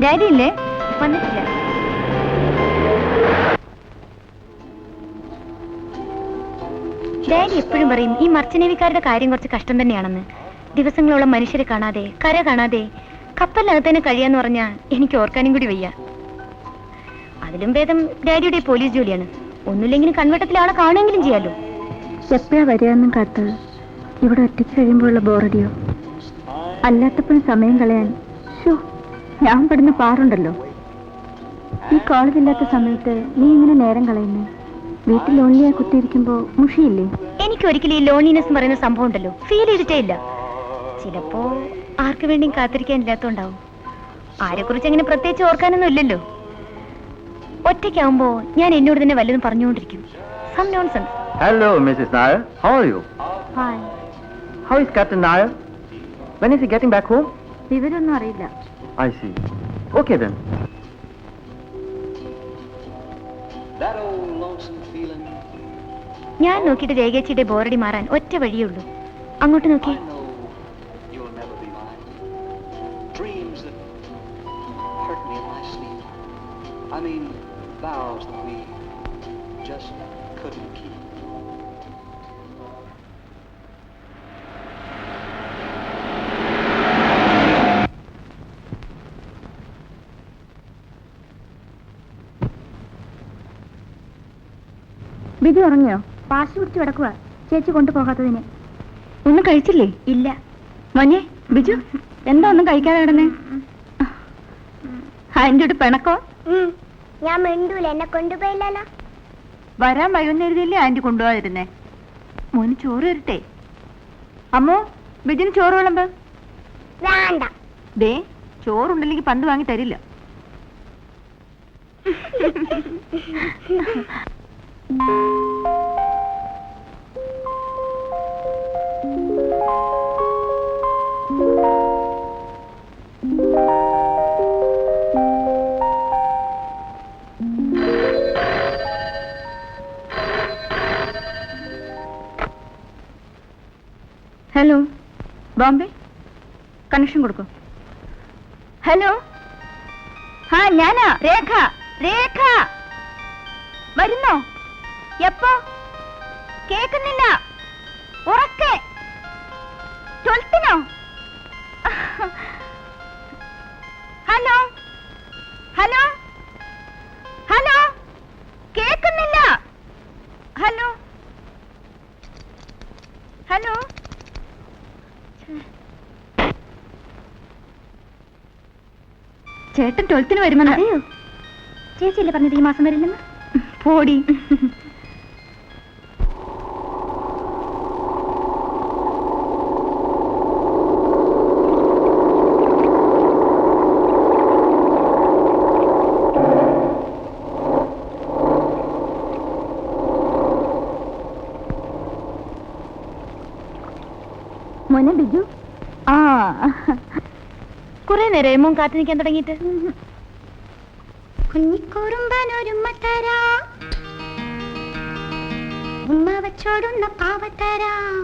Daddy ഇല്ലേ? വന്നിട്ടില്ല. Daddy എപ്പോഴും പറയും ഈ മർച്ചനേവിക്കാരുടെ കാര്യം കുറച്ച് കഷ്ടം തന്നെയാണെന്ന്. ദിവസങ്ങളോളം മനുഷ്യരെ കാണാതെ, കര കാണാതെ കപ്പലിനകത്ത് തന്നെ കഴിയാന്ന് പറഞ്ഞാൽ എനിക്ക് ഓർക്കാനും കൂടി വയ്യ. അതിലും ഭേദം ഡാഡിയുടെ പോലീസ് ജോലിയാണ്. ഒന്നുമില്ലെങ്കിലും കൺവെട്ടത്തിൽ ആളെ കാണുമെങ്കിലും ചെയ്യാലോ. എപ്പോഴാ വരികയെന്നും കാത്ത് ഇവിടെ ഒറ്റയ്ക്ക് കഴിയുമ്പോഴുള്ള ബോറടിയോ? അല്ലാത്തപ്പോഴും സമയം കളയാൻ ഞാൻ പെടുന്ന പാറുണ്ടല്ലോ. ഈ കോളേജില്ലാത്ത സമയത്ത് നീ ഇങ്ങനെ നേരം കളയുന്നേ? വീട്ടിൽ ലോൺലിയായി കുത്തിയിരിക്കുമ്പോ മുഷിയില്ലേ? എനിക്ക് ഒരിക്കലും ഈ ലോൺലിനെസ് പറയുന്ന സംഭവം ഉണ്ടല്ലോ ഫീൽ ചെയ്തിട്ടേ ഇല്ല. ചിലപ്പോ ആർക്ക് വേണ്ടിയും കാത്തിരിക്കാനില്ലാത്തോണ്ടാവും. ആരെക്കുറിച്ച് അങ്ങനെ പ്രത്യേകിച്ച് ഓർക്കാനൊന്നും ഇല്ലല്ലോ. ഒറ്റയ്ക്കാവുമ്പോ ഞാൻ എന്നോട് തന്നെ വല്ലതും പറഞ്ഞുകൊണ്ടിരിക്കും. Some nonsense. Hello, Mrs. Nair. How are you? Fine. How is Captain Nair? When is he getting back home? വിവരമൊന്നും അറിയില്ല. I see. Okay then. That old lonesome feeling. ഞാൻ നോക്കിയിട്ട് രേഖേച്ചിയുടെ ബോറടി മാറാൻ ഒറ്റ വഴിയുള്ളൂ. അങ്ങോട്ട് നോക്കി. I know you'll never be mine. Dreams that hurt me in my sleep. I mean, vows that we just couldn't keep. Biju ഉറങ്ങിയോ? പാശ് പിടിച്ച് കിടക്കുക ചേച്ചി കൊണ്ടുപോകാത്തതിന്. ഒന്നും കഴിച്ചില്ലേ? ഇല്ല. മോനെ ബിജു എന്താ ഒന്നും കഴിക്കാതെ കിടന്നേ? അതിൻ്റെ പിണക്കോ? ഞാൻ മിണ്ടൂല, എന്നെ കൊണ്ടുപോയില്ലല്ലോ. വരാൻ വൈകുന്നേരത്തില്ലേ ആന്റി കൊണ്ടുപോകാതിരുന്നേ? മോന് ചോറ് തരട്ടെ? അമ്മോ ബിജുന് ചോറ് വിളമ്പ്. വേണ്ട. ദേ ചോറുണ്ടല്ലെങ്കിൽ പന്ത് വാങ്ങി തരില്ല. ഹലോ ബോംബെ കണക്ഷൻ കൊടുക്കും. ഹലോ ആ ഞാനാ രേഖ. രേഖ വരുന്നോ? എപ്പോ? കേൾക്കുന്നില്ല. ഉറക്കെ 12-നോ? ഹലോ ഹലോ ഹലോ കേൾക്കുന്നില്ല. ഹലോ ഹലോ ചേട്ടൻ 12-ന് വരുമെന്ന്. അതെയോ? ചേച്ചിയല്ലേ പറഞ്ഞത് ഈ മാസം വരില്ലെന്ന്? പോടി. മോനെ ബിജു. ആ കുറെ നേരം മോൻ കാത്തു നിൽക്കാൻ തുടങ്ങിയിട്ട്. കുഞ്ഞിക്കുറുമ്പനൊരുമ്മ തരാം, ഉമ്മ വച്ചോടുന്ന പാവത്തരാം.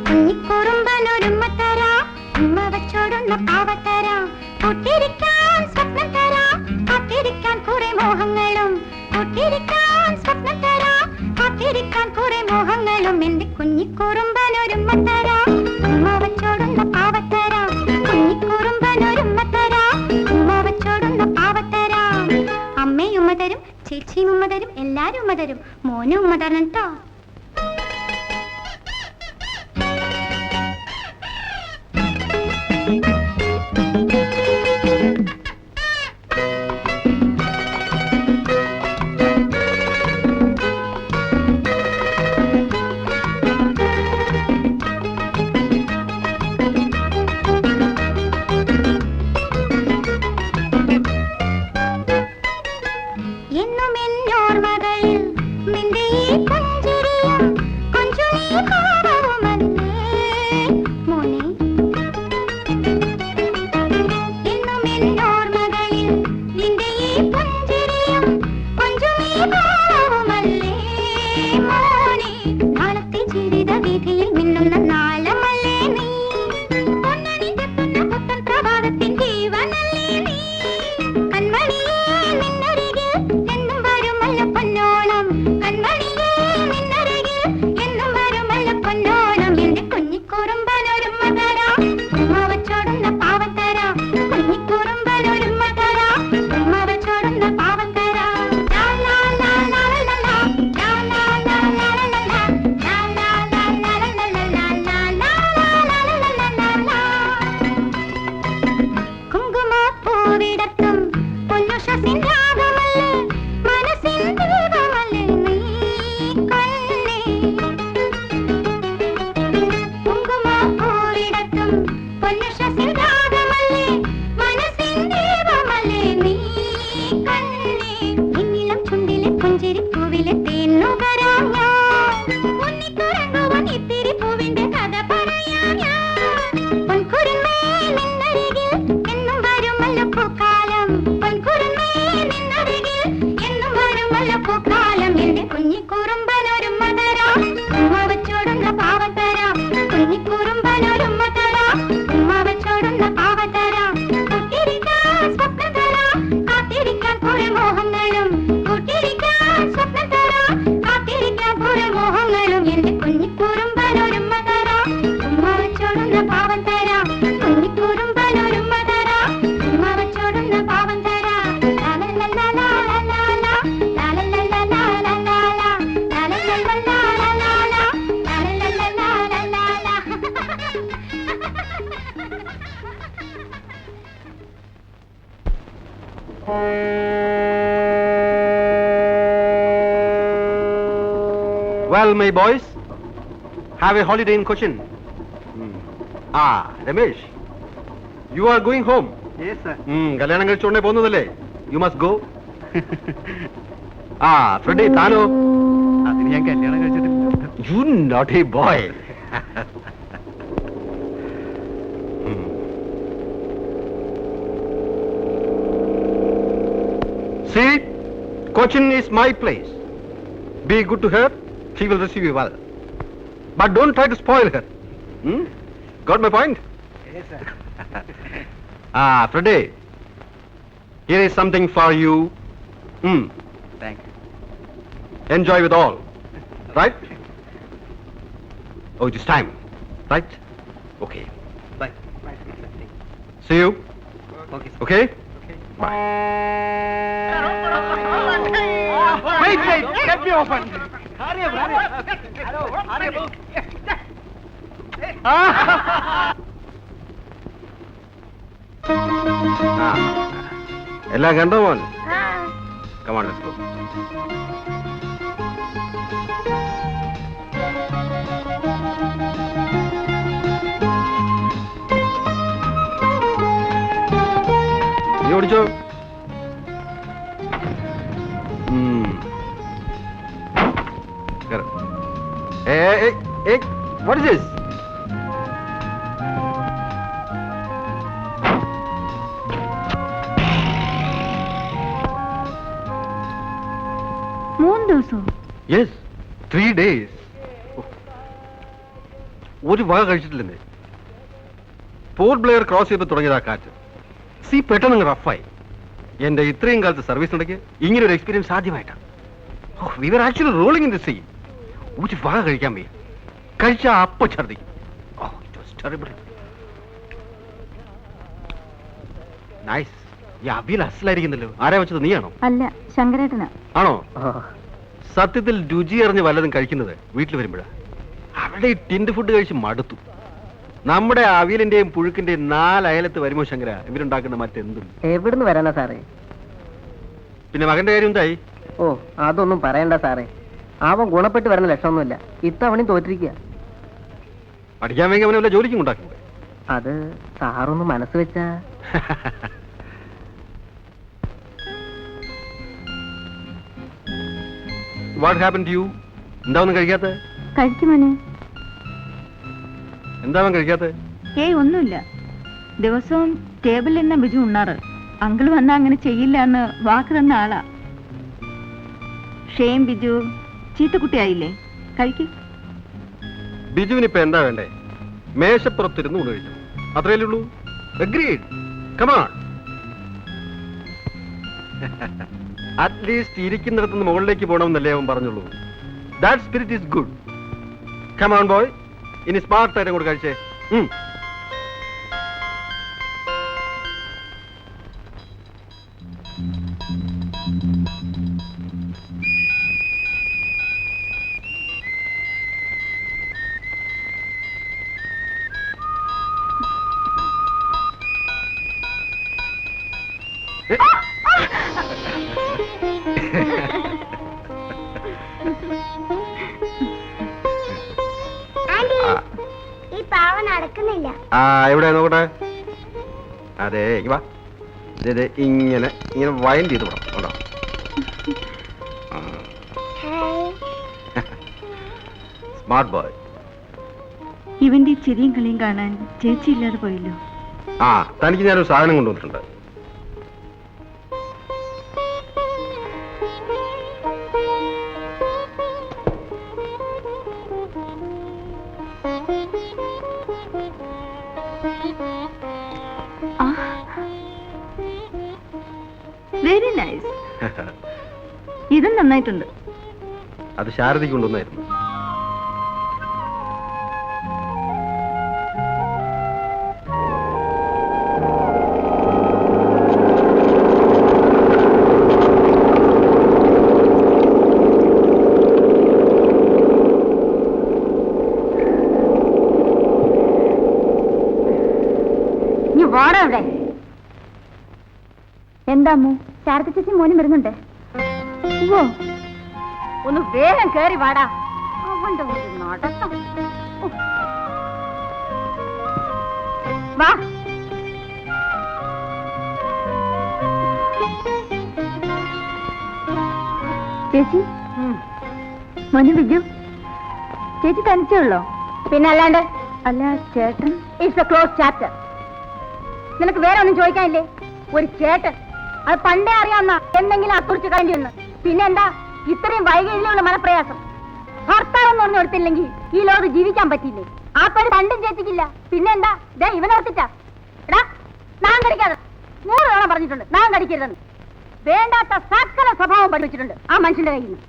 കുഞ്ഞിക്കുറുമ്പനൊരുമ്മ തരാം, ഉമ്മ വച്ചോടുന്ന പാവത്തരാം. കൂട്ടിരിക്കാൻ സ്വപ്നം തരാം, കാത്തിരിക്കാൻ കുറെ മോഹങ്ങളും. കൂട്ടിരിക്കാൻ സ്വപ്നം തരാം, കാത്തിരിക്കാൻ കുറെ മോഹങ്ങളും. എന്റെ കുഞ്ഞിക്കുറുമ്പനൊരുമ്മ തരാം, ഉമ്മ വച്ചോടുന്ന പാവത്തരാം. കുഞ്ഞിക്കുറുമ്പനൊരുമ്മ തരാം, ഉമ്മ വച്ചോടുന്ന പാവത്തരാം. അമ്മയും ഉമ്മ തരും, ചേച്ചിയും ഉമ്മ തരും, എല്ലാരും ഉമ്മ തരും. മോനും ഉമ്മ തരണം കേട്ടോ. എന്നും എന്നോർമകളിൽ നിന്റെ ഈ പുഞ്ചിരി രാഗമല്ലേ മനസ്സിൻ ദീപമല്ലേ നീ കണ്ണേ കുങ്കുമപ്പൂവിടത്തും പൊന്നുഷസിൻ രാഗമല്ലേ മനസ്സിൻ ദീപമല്ലേ നീ കണ്ണേ നിന്നിളം ചുണ്ടിലെ പുഞ്ചിരിപ്പൂവിലെ തേന്നുകരാം ഞാൻ ഉണ്ണിക്കുരങ്ങുവൻ ഇത്തിരി പൂവിന്റെ കഥ പറയാം ഞാൻ പൊൻകുരുന്നേ നിന്നരികിൽ എന്നും വരുമല്ലോ പൂക്കാലം പൊൻകുരുന്നേ നിന്നരികിൽ എന്നും വരുമല്ലോ പൂക്കാലം എന്റെ കുഞ്ഞിക്കുറുമ്പനൊരു മതരാ ഉമ്മ വെച്ചോടുന്ന പാവത്തരാ കുഞ്ഞിക്കുറുമ്പനൊരു മതരാ ഉമ്മ വെച്ചോടുന്ന പാവത്തരാ കൂട്ടിരിക്കാൻ സ്വപ്നം തരാ കാത്തിരിക്കാൻ കുറെ മോഹങ്ങളും കൂട്ടിരിക്കാൻ സ്വപ്നം തരാ കാത്തിരിക്കാൻ കുറെ മോഹങ്ങളും എന്റെ കുഞ്ഞിക്കുറുമ്പനൊരു മതരാ ഉമ്മ വെച്ചോടുന്ന പാവം തരാ കുഞ്ഞിക്കുറുമ്പനൊരു മതരാ ഉമ്മ വെച്ചോടുന്ന പാവം തരാ Well, my boys, have a holiday in Cochin. Ramesh, you are going home. Yes, sir. കല്യാണം കഴിച്ചോണ്ടേ പോകുന്നതല്ലേ? You must go. Freddy, താനോ? അതിന് ഞാൻ കല്യാണം കഴിച്ചിട്ടില്ല. You naughty boy. See, Cochin is my place. Be good to her. She will receive you well. But don't try to spoil her. Got my point? Yes, sir. Freddy, here is something for you. Thank you. Enjoy with all. Right? Oh, it is time. Right? Okay. Bye. See you. Okay, sir. Okay? Okay. Bye. Wait, let me open. Hurry up, hurry up. Hello, hurry up. എല്ലാം കണ്ടോ മോൻ? Come on, let's go. നീ ഓടിച്ചോ. What is this? മൂന്ന് ദിവസവും Yes, 3 days. ഒരു വക കഴിച്ചിട്ടില്ലെന്നേ. Port Blair cross ചെയ്തപ്പോൾ തുടങ്ങിയതാ കാറ്റ്. സീ പെട്ടെന്ന് റഫായി. എന്റെ ഇത്രയും കാലത്ത് സർവീസിനിടയ്ക്ക് ഇങ്ങനെ ഒരു എക്സ്പീരിയൻസ് ആദ്യമായിട്ടാണ്. We were actually rolling in the sea. ഒരു വക കഴിക്കാൻ വയ്യ. കഴിച്ചാ അപ്പ ഛർദിക്കും. It was terrible. നൈസ്. ഈ അവിയൽ അസലായിരിക്കുന്നല്ലോ. ആരാ വെച്ചത്, നീയാണോ? അല്ല, ശങ്കരേട്ടനാ. ആണോ? സത്യത്തിൽ രുചി അറിഞ്ഞ് വല്ലതും കഴിക്കുന്നത് വീട്ടിൽ വരുമ്പോഴാണ്. അവിടെ ഈ ടിൻഡ് ഫുഡ് കഴിച്ച് മടുത്തു. നമ്മുടെ അവിയലിന്റെയും പുഴുക്കിന്റെയും 4 അയലത്ത് വരുമോ ശങ്കര ഇവരുണ്ടാക്കുന്ന മറ്റെന്തും? എവിടുന്ന് വരാനാ സാറേ? പിന്നെ മകന്റെ കാര്യം എന്തായി? ഓ, അതൊന്നും പറയണ്ട സാറേ. അവൻ ഗുണപ്പെട്ട് വരുന്ന ലക്ഷമൊന്നുമില്ല. ഇത്തവണയും തോറ്റിരിക്കുക. പഠിക്കാൻ വേണ്ടി അവനെ വല്ല ജോലിക്കും ഉണ്ടാക്കണ്ടേ? അത് സാറൊന്ന് മനസ്സ് വെച്ചാ. What happen to you? എന്താ ഒന്നും കഴിക്കാത്ത? കഴിക്കുമോനെ? എന്താ അവൻ കഴിക്കാത്ത? ഒന്നുമില്ല. ദിവസവും ടേബിളിൽ നിന്ന ബിജു ഉണ്ണാറ്. അങ്കിൾ വന്നാ അങ്ങനെ ചെയ്യില്ല എന്ന് വാക്ക് തന്ന ആളാ. ഷെയിം ബിജു, ചീത്തക്കുട്ടിയായില്ലേ? കഴിക്ക്. ബിജുവിനിപ്പോ എന്താ വേണ്ടേ? മേശപ്പുറത്തിരുന്ന് ഊണ് കഴിക്കണം, അത്രയല്ലേ ഉള്ളൂ. അഗ്രീഡ്. Come on. അറ്റ്ലീസ്റ്റ് ഇരിക്കുന്നിടത്തുനിന്ന് മുകളിലേക്ക് പോകണമെന്നല്ലേ അവൻ പറഞ്ഞുള്ളൂ. That spirit is good. Come on boy. ഇനി സ്മാർട്ടായിട്ട് കൂടെ കഴിച്ചേ. കാണാനില്ല. ആ എവിടെ നോക്കട്ടെ. അതെ വാ, ഇങ്ങനെ ഇങ്ങനെ വൈൻഡ് ചെയ്ത് വിടാം കേട്ടോ. ഹായ്. Smart boy. ഇവന്റെ ചിരിയും കളിയും കാണാൻ ചേച്ചി ഇല്ലാതെ പോയല്ലോ. ആ തനിക്ക് ഞാനൊരു സാധനം കൊണ്ടുവന്നിട്ടുണ്ട്. Very nice. ഇതും നന്നായിട്ടുണ്ട്. അത് ശാരദയ്ക്ക് കൊണ്ടുവന്നായിരുന്നു. എന്താ അമ്മു? ശാരദ ചേച്ചി മോനും വരുന്നുണ്ട്. ഓ, ഒന്ന് വേഗം കേറി വാടാ. അവന്റെ ഒരു നടത്തം. വാ. ചേച്ചി, മോന് ബിജു. ചേച്ചി തനിച്ചേ ഉള്ളോ? പിന്നെ അല്ലാണ്ട്. അല്ല ചേട്ടൻ. It's A close chapter. നിനക്ക് വേറെ ഒന്നും ചോദിക്കാനില്ലേ? ഒരു ചേട്ടൻ, അത് പണ്ടേ അറിയാവുന്ന എന്തെങ്കിലും അക്കുറിച്ച് കഴിഞ്ഞു. പിന്നെന്താ ഇത്രയും വൈകിയുള്ള മനപ്രയാസം? ഭർത്താവെന്ന് പറഞ്ഞു കൊടുത്തില്ലെങ്കിൽ ഈ ലോകത്ത് ജീവിക്കാൻ പറ്റില്ലേ? ആ പേര് പണ്ടും ചേച്ചിക്കില്ല. പിന്നെന്താ ഇവനോർത്തിട്ടാ? എടാ, നാം കടിക്കാതെ 100 തവണ പറഞ്ഞിട്ടുണ്ട് നാം കടിക്കരുതെന്ന്. വേണ്ടാത്ത സകല സ്വഭാവം പഠിപ്പിച്ചിട്ടുണ്ട് ആ മനുഷ്യന്റെ കയ്യിൽ നിന്ന്.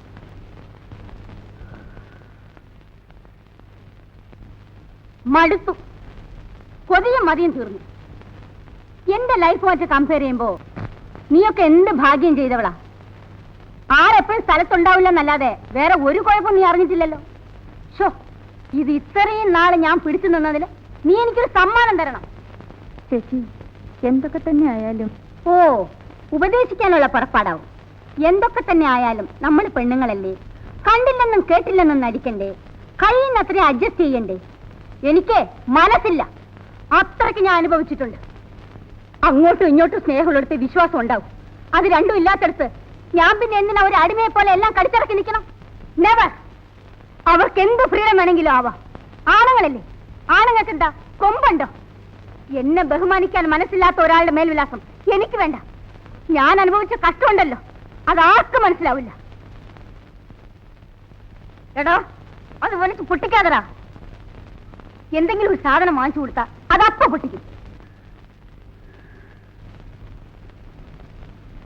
മടുത്തു. കൊതിയും മതിയും തീർന്നു. എന്റെ ലൈഫ് വെച്ച് കമ്പയർ ചെയ്യുമ്പോ നീയൊക്കെ എന്ത് ഭാഗ്യം ചെയ്തവളാ. ആരെപ്പോഴും സ്ഥലത്തുണ്ടാവില്ലെന്നല്ലാതെ വേറെ ഒരു കുഴപ്പം നീ അറിഞ്ഞിട്ടില്ലല്ലോ. ഷോ, ഇത് ഇത്രയും നാള് ഞാൻ പിടിച്ചു നിന്നതിന് നീ എനിക്കൊരു സമ്മാനം തരണം. ചേച്ചി, എന്തൊക്കെ തന്നെ ആയാലും. ഓ, ഉപദേശിക്കാനുള്ള പുറപ്പാടാവും. എന്തൊക്കെ തന്നെ ആയാലും നമ്മൾ പെണ്ണുങ്ങളല്ലേ, കണ്ടില്ലെന്നും കേട്ടില്ലെന്നും നടിക്കണ്ടേ, കഴിയുന്നത്രയും അഡ്ജസ്റ്റ് ചെയ്യണ്ടേ. എനിക്ക് മനസ്സില്ല, അത്രയ്ക്ക് ഞാൻ അനുഭവിച്ചിട്ടുണ്ട്. അങ്ങോട്ടും ഇങ്ങോട്ടും സ്നേഹമുള്ളടുത്ത് വിശ്വാസം ഉണ്ടാവും. അത് രണ്ടും ഇല്ലാത്തടുത്ത് ഞാൻ പിന്നെ എന്തിനാ ഒരു അടിമയെ പോലെ എല്ലാം കടിച്ചിറക്കി നിൽക്കണം? നെവർ. അവർക്ക് എന്ത് ഫ്രീഡം വേണമെങ്കിലും ആവാം. ആണുങ്ങളല്ലേ, ആണുങ്ങൾക്ക് എന്താ കൊമ്പുണ്ടോ? എന്നെ ബഹുമാനിക്കാൻ മനസ്സില്ലാത്ത ഒരാളുടെ മേൽവിലാസം എനിക്ക് വേണ്ട. ഞാൻ അനുഭവിച്ച കഷ്ടമുണ്ടല്ലോ, അതാർക്കും മനസ്സിലാവില്ല. എടോ, അത് വലിച്ച് പൊട്ടിക്കാതടാ. എന്തെങ്കിലും ഒരു സാധനം വാങ്ങിച്ചു കൊടുത്താ അതപ്പ പൊട്ടിക്കും.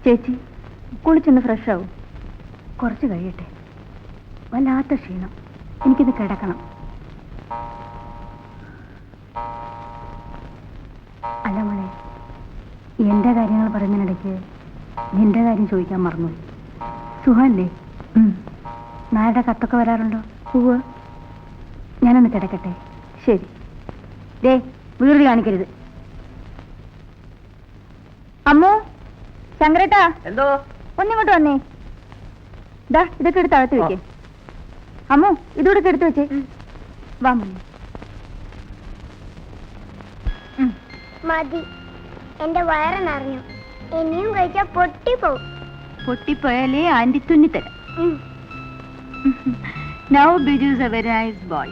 ചേച്ചി, കുളിച്ചൊന്ന് ഫ്രഷ് ആവും. കുറച്ച് കഴിയട്ടെ. വല്ലാത്ത ക്ഷീണം, എനിക്കിത് കിടക്കണം. അല്ല മോളെ, എന്റെ കാര്യങ്ങൾ പറയുന്നതിനിടയ്ക്ക് നിന്റെ കാര്യം ചോദിക്കാൻ മറന്നു. സുഖമല്ലേ? നായുടെ കത്തൊക്കെ വരാറുണ്ടോ? പൂവ്. ഞാനൊന്ന് കിടക്കട്ടെ. ശരി. ദേ, വീട് കാണിക്കരുത്. അമ്മോ, ശങ്കരേട്ടാ, എന്തോ ഒന്നിങ്ങോട്ട് വന്നേ. ദാ ഇതൊക്കെ എടുത്ത് അകത്ത് വെക്കേ. അമ്മോ, ഇതോടൊക്കെ എടുത്ത് വെച്ചേ. വാ മോനെ. മതി, എന്റെ വയറ് നിറഞ്ഞു. ഇനിയും കഴിച്ചാൽ പൊട്ടിപ്പോവും. പൊട്ടിപ്പോയാലേ anti തുന്നിത്തരാം. Now Biju is a very nice boy.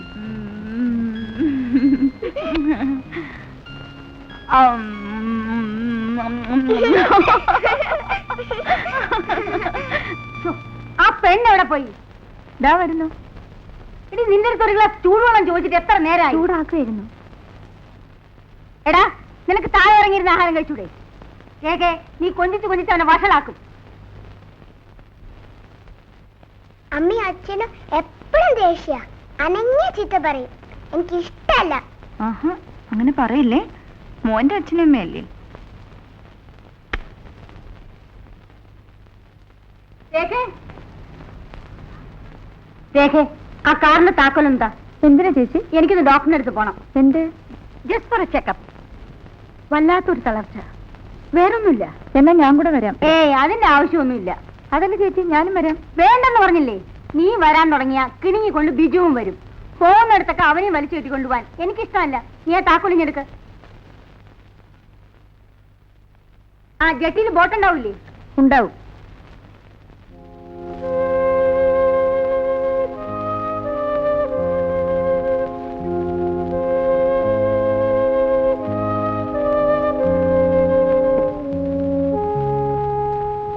ആ പെണ്ണെവിടെ പോയി? ഇതാ വരുന്നു. എടി, നിന്റെ അടുത്ത് ഒരു ഗ്ലാസ് ചൂടുവെള്ളം ചോദിച്ചിട്ട് എത്ര നേരമായി? ചൂടാക്കുമായിരുന്നു. എടാ, നിനക്ക് താഴെ ഇറങ്ങിയിരുന്ന ആഹാരം കഴിച്ചൂടെ? കേക്കെ, നീ കൊഞ്ചിച്ച് അവനെ വഷളാക്കും. അമ്മി അച്ഛനും എപ്പോഴും ദേഷ്യ, അനങ്ങിയ ചീത്ത പറയും. എനിക്കിഷ്ടല്ല. അങ്ങനെ പറയില്ലേ, മോന്റെ അച്ഛനും അമ്മയല്ലേ. ആ കാറിന്റെ താക്കോൽ എന്താ? എന്തിനാ ചേച്ചി? എനിക്കൊന്ന് ഡോക്ടറിന്റെ അടുത്ത് പോണം. എന്ത്? Just for A checkup. വല്ലാത്തൊരു തളർച്ച, വേറൊന്നുമില്ല. എന്നാ ഞാൻ കൂടെ വരാം. അതിന്റെ ആവശ്യമൊന്നുമില്ല. അതല്ല ചേച്ചി, ഞാനും വരാം. വേണ്ടെന്ന് പറഞ്ഞില്ലേ? നീ വരാൻ തുടങ്ങിയ കിണിങ്ങിക്കൊണ്ട് ബിജുവും വരും. പോകുന്നിടത്തൊക്കെ അവനെയും വലിച്ചു കെട്ടിക്കൊണ്ടുപോവാൻ എനിക്കിഷ്ടമല്ല. നീ ആ താക്കോലിഞ്ഞെടുക്ക. ആ ജട്ടിയിൽ ബോട്ടുണ്ടാവില്ലേ? ഉണ്ടാവും.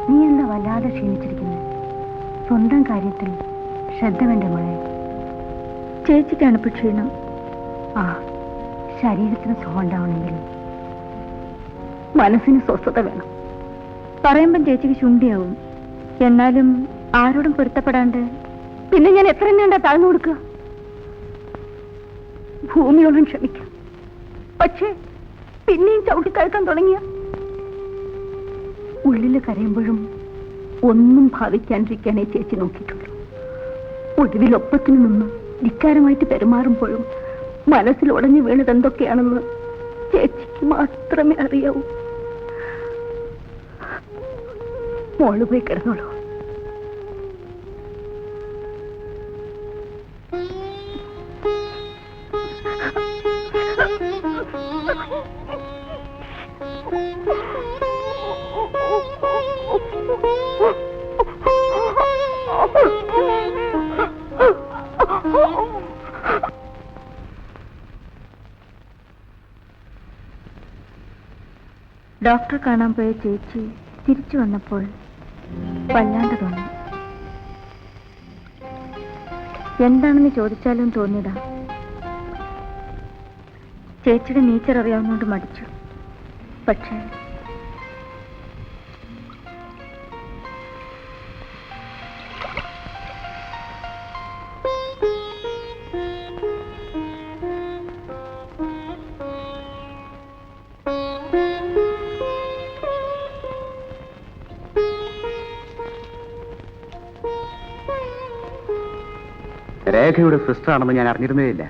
നീ എന്താ വല്ലാതെ ക്ഷീണിച്ചിരിക്കുന്നത്? സ്വന്തം കാര്യത്തിൽ ശ്രദ്ധ വേണ്ട മോളെ. ചേച്ചിക്കാണ് ഇപ്പൊ ക്ഷീണം. ആ, ശരീരത്തിന് സുഖം ഉണ്ടാവണമെങ്കിൽ മനസ്സിന് സ്വസ്ഥത വേണം. പറയുമ്പം ചേച്ചിക്ക് ശുണ്ടിയാവും. എന്നാലും ആരോടും പൊരുത്തപ്പെടാണ്ട് പിന്നെ ഞാൻ എത്ര വേണ്ട താഴ്ന്നു കൊടുക്കുക? ഭൂമിയോളം ക്ഷമിക്കാം. പക്ഷേ പിന്നെയും ചവിട്ടിക്കയറ്റാൻ തുടങ്ങിയ ഉള്ളില് കരയുമ്പോഴും ഒന്നും ഭാവിക്കാണ്ടിരിക്കാനേ ചേച്ചി നോക്കിയിട്ടുള്ളൂ. ഒടുവിലൊപ്പത്തിന് നിന്ന് ധിക്കാരമായിട്ട് പെരുമാറുമ്പോഴും മനസ്സിൽ ഉടഞ്ഞു വീണത് എന്തൊക്കെയാണെന്ന് ചേച്ചിക്ക് മാത്രമേ അറിയാവൂ. മോള് പോയി കിടന്നോളൂ. ഡോക്ടറെ കാണാൻ പോയ ചേച്ചി തിരിച്ചു വന്നപ്പോൾ വല്ലാണ്ട് തോന്നി. എന്താണെന്ന് ചോദിച്ചാലും തോന്നിയതാ. ചേച്ചിയുടെ നേച്ചർ അറിയാവുന്നോണ്ട് മടിച്ചു. പക്ഷേ രേഖയുടെ സിസ്റ്റർ ആണെന്ന് ഞാൻ അറിഞ്ഞിരുന്നേയില്ല.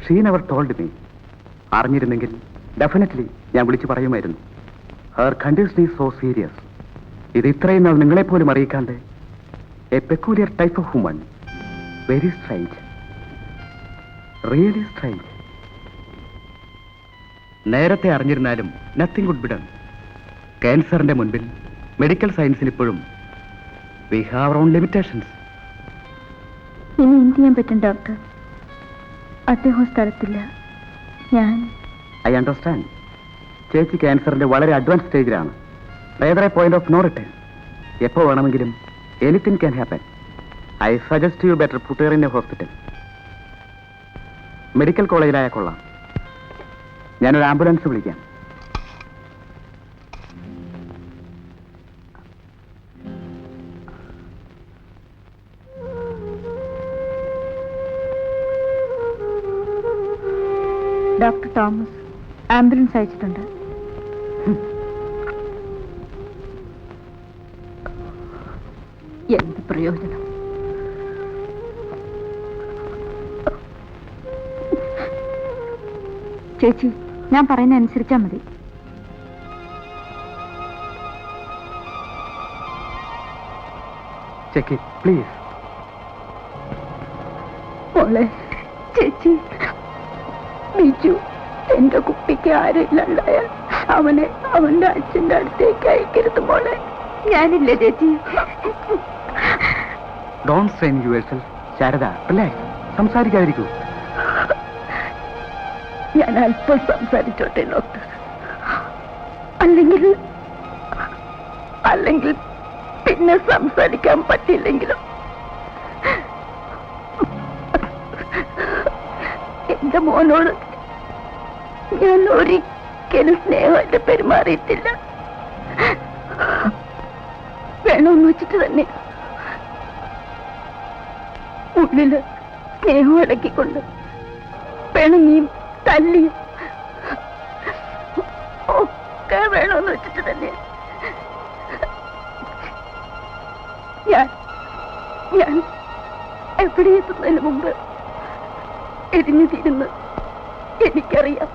She never told me. അറിഞ്ഞിരുന്നെങ്കിൽ ഡെഫിനറ്റ്ലി ഞാൻ വിളിച്ചു പറയുമായിരുന്നു. Her condition is so serious. ഇത് ഇത്രയും നാൾ നിങ്ങളെപ്പോലും അറിയിക്കാണ്ട് a peculiar type of woman. Very strange, really strange. നേരത്തെ അറിഞ്ഞിരുന്നാലും നത്തിങ് വുഡ് ബി ഡൺ. ക്യാൻസറിന്റെ മുൻപിൽ മെഡിക്കൽ സയൻസിന് ഇപ്പോഴും we have our own limitations. ഇനി എന്ത് ചെയ്യാൻ പറ്റും ഡോക്ടർ? അദ്ദേഹം സ്ഥലത്തില്ല. ഞാൻ ഐ അണ്ടർസ്റ്റാൻഡ്. ചേച്ചി ക്യാൻസറിന്റെ വളരെ അഡ്വാൻസ് സ്റ്റേജിലാണ്. Rather a point of no return. എപ്പോൾ വേണമെങ്കിലും anything can happen. I suggest you better put her in a hospital. Medical കോളേജിലായ കൊള്ളാം. ഞാനൊരു ആംബുലൻസ് വിളിക്കാം. ഡോക്ടർ തോമസ് ആംബുലൻസ് അയച്ചിട്ടുണ്ട്. എന്ത് പ്രയോജനം? ചേച്ചി, ഞാൻ പറയുന്ന അനുസരിച്ചാ മതി. Check it please. മോളെ, ചേച്ചി, ബിജു എന്റെ കുട്ടിക്ക് ആരില്ലാണ്ടായാൽ അവനെ അവന്റെ അച്ഛന്റെ അടുത്തേക്ക് അയക്കരുത് മോളെ. ഞാനില്ലേ ചേച്ചി? Don't strain yourself. Sharada, relax. സംസാരിക്കാതിരിക്കൂ. ഞാൻ അല്പം സംസാരിച്ചോട്ടെ ഡോക്ടർ. അല്ലെങ്കിൽ പിന്നെ സംസാരിക്കാൻ പറ്റില്ലെങ്കിലും എന്റെ മോനോട് ഞാൻ ഒരിക്കലും സ്നേഹമായിട്ട് പെരുമാറിയിട്ടില്ല. വേണമെന്ന് വെച്ചിട്ട് തന്നെ ഉള്ളില് സ്നേഹം അടക്കിക്കൊണ്ട് പിണങ്ങിയും തല്ലിയും ഒക്കെ വേണമെന്ന് വെച്ചിട്ട് തന്നെ ഞാൻ എവിടെ എത്തുന്നതിന് മുമ്പ് എരിഞ്ഞു തീരുന്നു. എനിക്കറിയാം,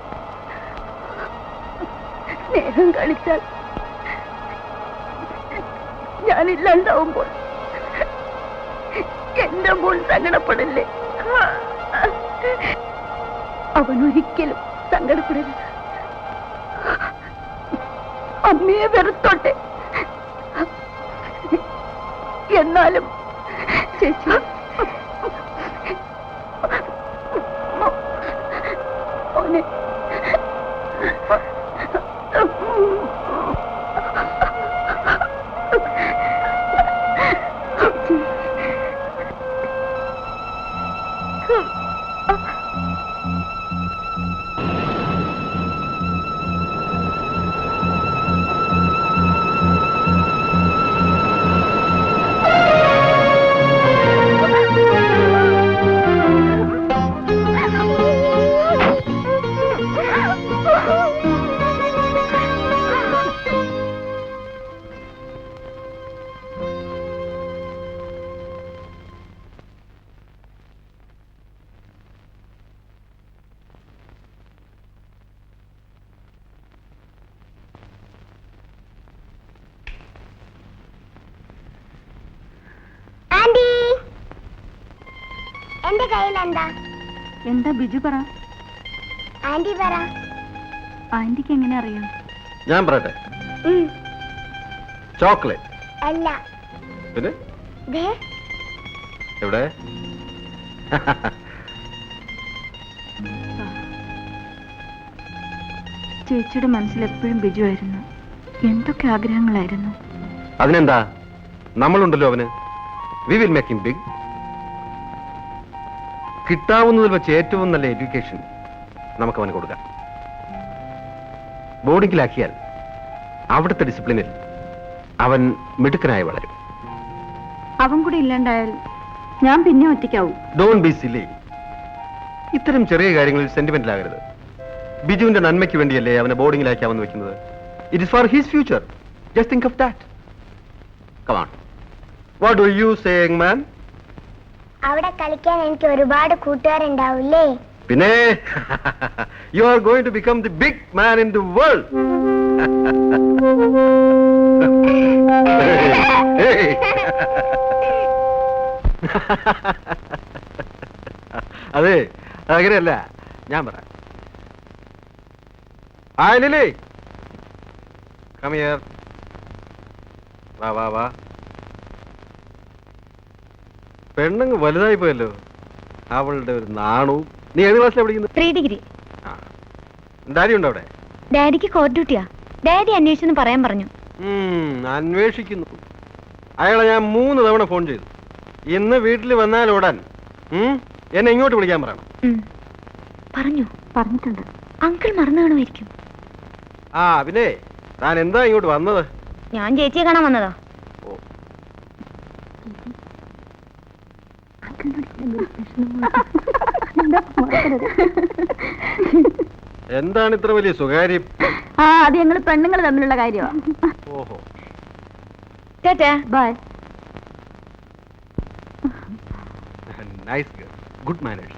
സ്നേഹം കളിച്ചാൽ ഞാനില്ലാണ്ടാവുമ്പോൾ എന്റെ മോൻ സങ്കടപ്പെടില്ലേ? അവൻ ഒരിക്കലും സങ്കടപ്പെടരുത്. അമ്മയെ വെറുത്തോട്ടെ, എന്നാലും ചേച്ചി മോനെ എന്റെ കയ്യിൽ എന്താ? എന്താ ബിജു പറ. ആന്റി പറ. ആന്റിക്ക് എങ്ങനെ അറിയാം? ഞാൻ പറയട്ടെ. ചോക്ലേറ്റ് അല്ല. പിന്നെ ദേ എവിടെ? ചേച്ചിയുടെ മനസ്സിൽ എപ്പോഴും ബിജു ആയിരുന്നു. എന്തൊക്കെ ആഗ്രഹങ്ങളായിരുന്നു. അതിനെന്താ, നമ്മളുണ്ടല്ലോ അവന്. We will make him big. കിട്ടാവുന്നതിൽ വെച്ച് ഏറ്റവും നല്ല എഡ്യൂക്കേഷൻ നമുക്ക് അവന് കൊടുക്കാം. ബോർഡിങ്ങിലാക്കിയാൽ അവിടുത്തെ ഡിസിപ്ലിനിൽ അവൻ മിടുക്കനായി വളരും. അവൻ കൂടി ഇല്ലാണ്ടായാൽ ഞാൻ പിന്നെ ഒറ്റയ്ക്കാവും. Don't be silly. ഇത്തരം ചെറിയ കാര്യങ്ങളിൽ സെന്റിമെന്റൽ ആകരുത്. ബിജുവിന്റെ നന്മയ്ക്ക് വേണ്ടിയല്ലേ അവനെ ബോർഡിങ്ങിലാക്കി അവൻ വെക്കുന്നത്. It is for his future. Just think of that. Come on, what do you say young man? അവിടെ കളിക്കാൻ എനിക്ക് ഒരുപാട് കൂട്ടുകാരുണ്ടാവില്ലേ? പിന്നെ you are going to become the big man in the world. അതെ, അങ്ങനെയല്ല, ഞാൻ പറയാം. Lily, come here. വാ വാ വാ. പെണ്ണങ്ങ് വലുതായി പോയല്ലോ. അവളുടെ ഒരു നാണവും. നീ ഏത് ക്ലാസ്സിലാണ് പഠിക്കുന്നത്? 3 ഡിഗ്രി. ഡാഡി ഉണ്ടോ അവിടെ? ഡാഡിക്ക് കോർട്ട് ഡ്യൂട്ടിയാ. ഡാഡി അന്വേഷിച്ചെന്ന് പറയാൻ പറഞ്ഞു. അന്വേഷിക്കുന്നു. അയാളെ ഞാൻ 3 തവണ ഫോൺ ചെയ്തു. ഇന്ന് വീട്ടിൽ വന്നാൽ ഓടാൻ എന്നെ ഇങ്ങോട്ട് വിളിക്കാൻ പറയണം. പറഞ്ഞു. പറഞ്ഞിട്ടുണ്ട്. അങ്കിൾ മറന്നു കാണുമായിരിക്കും. പിന്നെ താൻ എന്താ ഇങ്ങോട്ട് വന്നത്? ഞാൻ ചേച്ചിയെ കാണാൻ വന്നതാ. എന്താണ് ഇത്ര വലിയ സ്വകാര്യം? അത് ഞങ്ങൾ പെണ്ണുങ്ങൾ തമ്മിലുള്ള കാര്യമാണ്. ഓഹോ. Tata. Bye. Nice girl, good manners.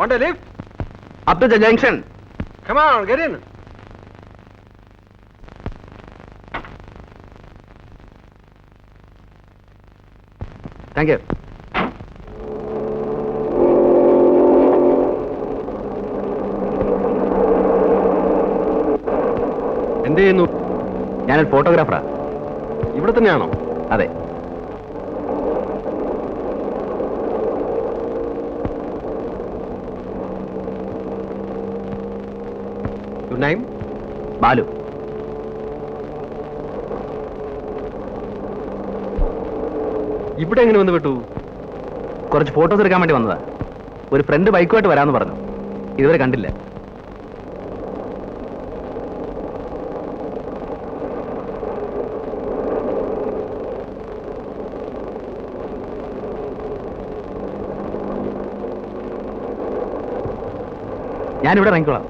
Want a lift? Up to the junction. Come on, get in. Thank you. എന്ത് ചെയ്യുന്നു? ഞാനൊരു ഫോട്ടോഗ്രാഫറാ. ഇവിടെ തന്നെയാണോ? അതെ. Your name? ബാലു. ഇവിടെ എങ്ങനെ വന്ന് വിട്ടു? കുറച്ച് ഫോട്ടോസ് എടുക്കാൻ വേണ്ടി വന്നതാ. ഒരു ഫ്രണ്ട് ബൈക്കുമായിട്ട് വരാമെന്ന് പറഞ്ഞു. ഇതുവരെ കണ്ടില്ല. ഞാനിവിടെ ഇറങ്ങിക്കോളാം.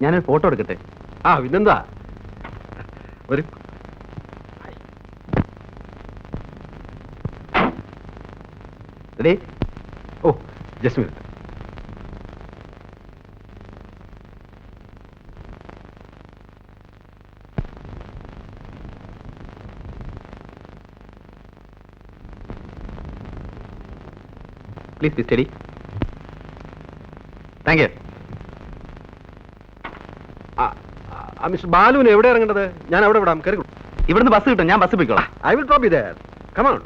ഞാനൊരു ഫോട്ടോ എടുക്കട്ടെ? ആ പിന്നെന്താ, ഒരു റെഡി? ഓ just minute. Please be steady. Thank you. Mister ബാലുവിന് എവിടെ ഇറങ്ങേണ്ടത്? ഞാൻ അവിടെ വിടാം, കയറി. ഇവിടുന്ന് ബസ് കിട്ടും, ഞാൻ ബസ് പോയിക്കോളാം. I will drop you there. Come on.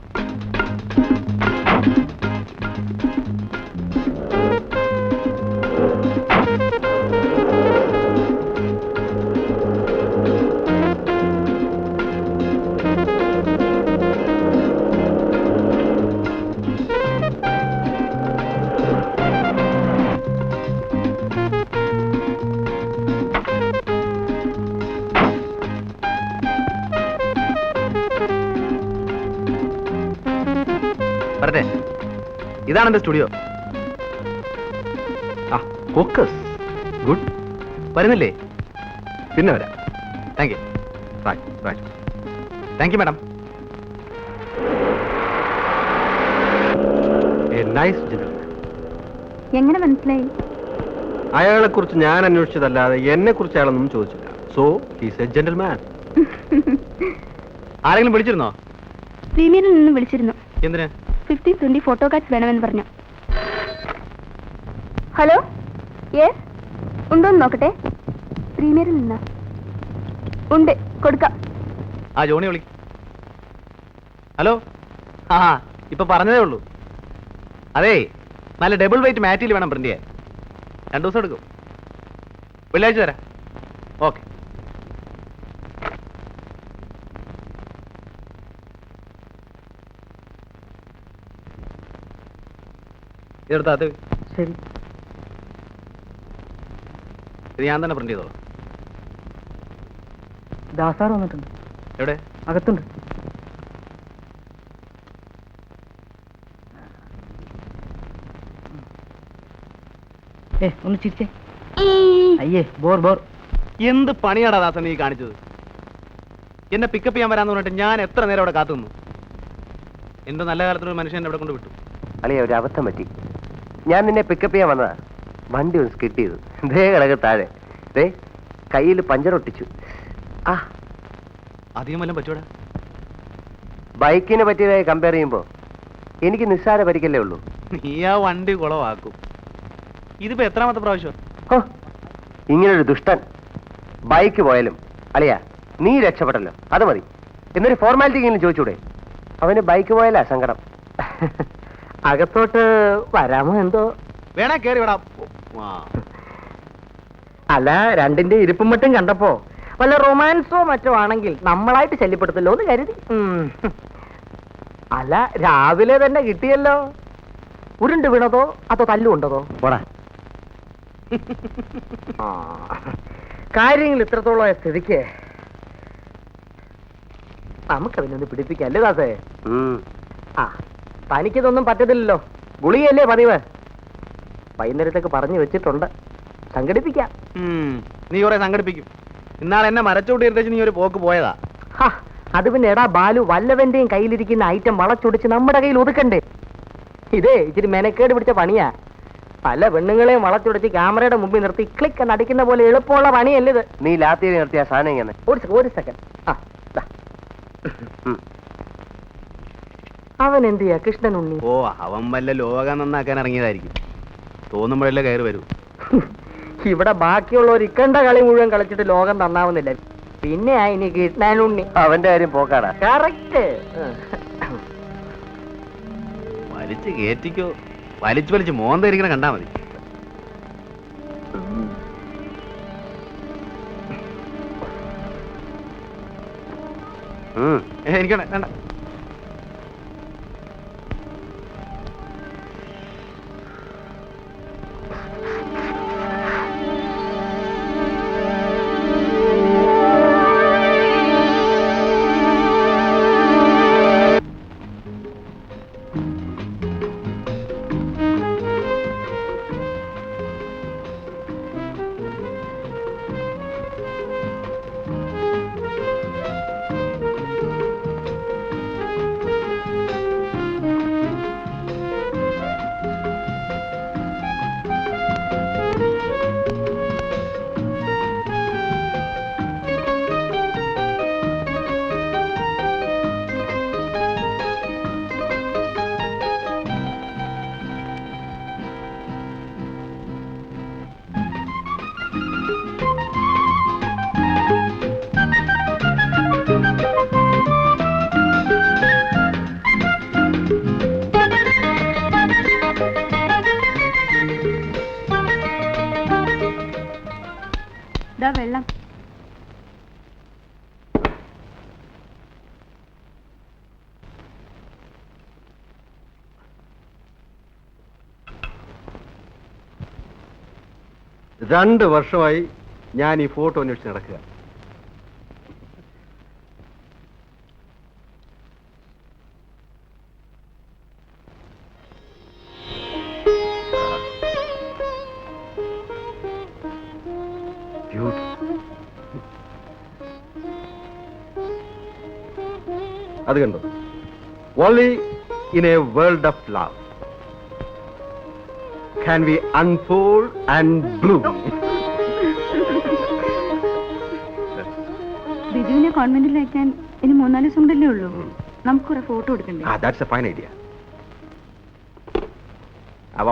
വരട്ടെ. ഇതാണ് എന്റെ സ്റ്റുഡിയോ. ആ ഫോക്കസ്. ഗുഡ്. വരുന്നില്ലേ? പിന്നെ വരാം. Thank you. Right right. Thank you madam. A nice gentleman. എങ്ങനെ മനസ്സിലായി? അയാളെ കുറിച്ച് ഞാൻ അന്വേഷിച്ചതല്ലാതെ എന്നെ കുറിച്ച് അയാളൊന്നും ചോദിച്ചില്ല. So he's A gentleman. ആരെങ്കിലും വിളിച്ചിരുന്നോ? പ്രീമിയറിൽ നിന്ന് വിളിച്ചിരുന്നു. എന്തിന്? 50-20 ഫോട്ടോ കാർഡ്സ് വേണമെന്ന് പറഞ്ഞു. ഹലോ, യെസ്, ഉണ്ടോന്ന് നോക്കട്ടെ. പ്രീമിയറിൽ നിന്ന് ഉണ്ട്, കൊടുക്കാം. ആ ജോണി വിളി. ഹലോ. ആ ഇപ്പൊ പറഞ്ഞതേ ഉള്ളൂ. അതേ, നല്ല ഡബിൾ വെയിറ്റ് മാറ്റിൽ വേണം പ്രിന്റ് ചെയ്യാൻ. 2 ദിവസം എടുക്കും. വെള്ളിയാഴ്ച തരാം. ഓക്കെ. ഇതെടുത്താ അത്. ശരി. ഇത് ഞാൻ തന്നെ പ്രിന്റ് ചെയ്തോളാം. ദാസാർ വന്നിട്ടുണ്ട്. എവിടെ? അകത്തുണ്ട്. ഒന്ന് ചിരിച്ചേ. അയ്യേ, ബോർ ബോർ. എന്ത് പണിയാടാ ദാസൻ നീ കാണിച്ചത്? എന്നെ പിക്കപ്പ് ചെയ്യാൻ വരാന്ന് പറഞ്ഞിട്ട് ഞാൻ എത്ര നേരം അവിടെ കാത്തു നിന്നു. എന്റെ നല്ല കാലത്തൊരു മനുഷ്യൻ എവിടെ കൊണ്ട് വിട്ടു. അളിയ, ഒരു അബദ്ധം പറ്റി. ഞാൻ നിന്നെ പിക്കപ്പ് ചെയ്യാൻ വന്നതാ. വണ്ടി ഒന്ന് സ്കിഡ് ചെയ്തു. ദേ കിടക്ക് താഴെ. ദേ കയ്യിൽ പഞ്ചർ ഒട്ടിച്ചു. ആ, അധികം വല്ലതും പറ്റൂടാ? ബൈക്കിനെ പറ്റിയതായി കമ്പയർ ചെയ്യുമ്പോ എനിക്ക് നിസ്സാര പരിക്കല്ലേ ഉള്ളൂ. നീ ആ വണ്ടി കുളവാക്കും. ഇതിപ്പോ എത്രാമത്തെ പ്രാവശ്യം? ഹോ, ഇങ്ങനൊരു ദുഷ്ടൻ. ബൈക്ക് പോയാലും അളിയ നീ രക്ഷപ്പെട്ടല്ലോ, അത് മതി. എന്നൊരു ഫോർമാലിറ്റി എങ്കിലും ചോദിച്ചൂടെ? അവന് ബൈക്ക് പോയാലാ സങ്കടം. അകത്തോട്ട് വരാമോ എന്തോ? വേണേ കേറി വിടാം. അല്ല, രണ്ടിന്റെ ഇരിപ്പും മറ്റും കണ്ടപ്പോ വല്ല റൊമാൻസോ മറ്റോ ആണെങ്കിൽ നമ്മളായിട്ട് ശല്യപ്പെടുത്തല്ലോ എന്ന് കരുതി. അല്ല, രാവിലെ തന്നെ കിട്ടിയല്ലോ. ഉരുണ്ട് വീണതോ അതോ തല്ലുകൊണ്ടതോ? പോടാ. കാര്യങ്ങൾ ഇത്രത്തോളം സ്ഥിതിക്ക് നമുക്കതിനൊന്ന് പിടിപ്പിക്കാം, അല്ലേ ദാസേ? ആ, തനിക്കിതൊന്നും പറ്റത്തില്ലല്ലോ. ഗുളികയല്ലേ പതിവ്. വൈകുന്നേരത്തേക്ക് പറഞ്ഞു വെച്ചിട്ടുണ്ട്, സംഘടിപ്പിക്കാം. നീ കുറെ സംഘടിപ്പിക്കും. ഇന്നാളെ എന്നെ മരച്ചോട്ട് ഇരുത്തേച്ച് നീ ഒരു പോക്ക് പോയതാ. അത് പിന്നെ എടാ ബാലു, വല്ലവന്റെയും കയ്യിലിരിക്കുന്ന ഐറ്റം വളച്ചൊടിച്ച് നമ്മുടെ കയ്യിൽ ഒതുക്കണ്ടേ? ഇതേ ഇച്ചിരി മെനക്കേട് പിടിച്ച പണിയാ. പല പെണ്ണുങ്ങളെയും വളച്ചൊടിച്ച് ക്യാമറയുടെ മുമ്പിൽ നിർത്തി ക്ലിക്ക് എന്ന് അടിക്കുന്ന പോലെ എളുപ്പമുള്ള പണിയല്ലേ ഇത്. നീ ലാത്തിയിൽ നിർത്തിയ സാധനം ഇങ്ങനെ. ഒരു സെക്കൻഡ്. അവൻ എന്ത് ചെയ്യാ കൃഷ്ണൻ ഉണ്ണി? ഓ, അവൻ വല്ല ലോകം നന്നാക്കാൻ ഇറങ്ങിയതായിരിക്കും. തോന്നുമ്പോഴല്ലേ കയറി വരൂ. ഇവിടെ ബാക്കിയുള്ളവർ ഇക്കണ്ട കളി മുഴുവൻ കളിച്ചിട്ട് ലോകം നന്നാവുന്നില്ല. പിന്നെ ഇനി കൃഷ്ണൻ ഉണ്ണി. അവന്റെ കാര്യം പോക്കാടാ. കറക്റ്റ്. വലിച്ചു കയറ്റിക്കോ. വലിച്ചു മോന്തിരിക്കണ കണ്ടാ മതി. എനിക്ക് വേണ്ട. വെള്ളം. രണ്ട് വർഷമായി ഞാൻ ഈ ഫോട്ടോ അന്വേഷിച്ച് നടക്കുക. അത് കണ്ടോ? Only in A world of love can we unfold and bloom. ബിജുവിനെ കോൺവെന്റിൽ അയക്കാൻ ഇനി 3-4 ദിവസം കൊണ്ടല്ലേ ഉള്ളൂ. നമുക്ക് കുറെ ഫോട്ടോ എടുക്കണ്ടേ? That's a fine idea.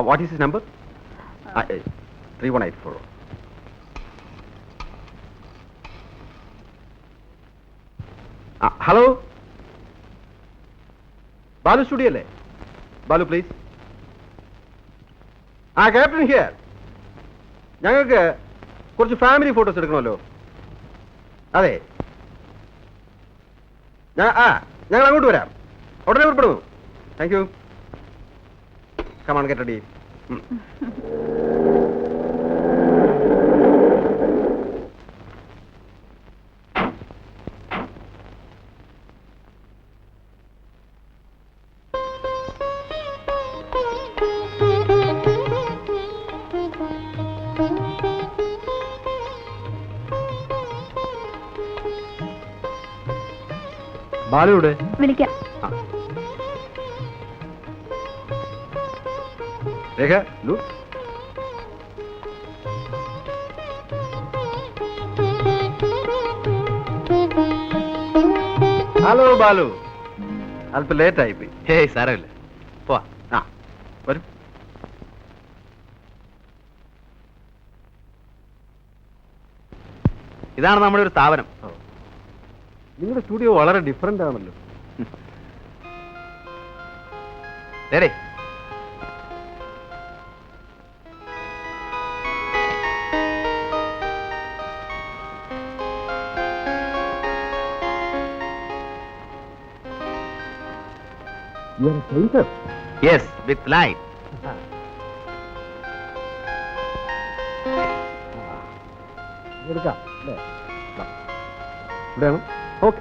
What is his number? 3184. Hello? Balu studio അല്ലേ? Balu please. Captain here. ഞങ്ങൾക്ക് കുറച്ച് ഫാമിലി ഫോട്ടോസ് എടുക്കണമല്ലോ. അതെ, ഞങ്ങൾ അങ്ങോട്ട് വരാം. ഉടനെ പുറപ്പെടുന്നു. Thank you. Come on, get ready. ബാലുവിടെ വിളിക്കാം. രേഖ, look. ഹലോ ബാലു, അല്പം ലേറ്റ് ആയിപ്പോയി. ഹേയ് സാരമില്ല, പോവാ. വരും. ഇതാണ് നമ്മുടെ ഒരു സ്ഥാപനം. നിങ്ങളുടെ സ്റ്റുഡിയോ വളരെ ഡിഫറെന്റ് ആണല്ലോ. ശരി, യെസ്, വിത്ത് ലൈറ്റ്. എടുക്കാം അല്ലേ? ഇവിടെയാണോ? ഓക്കെ.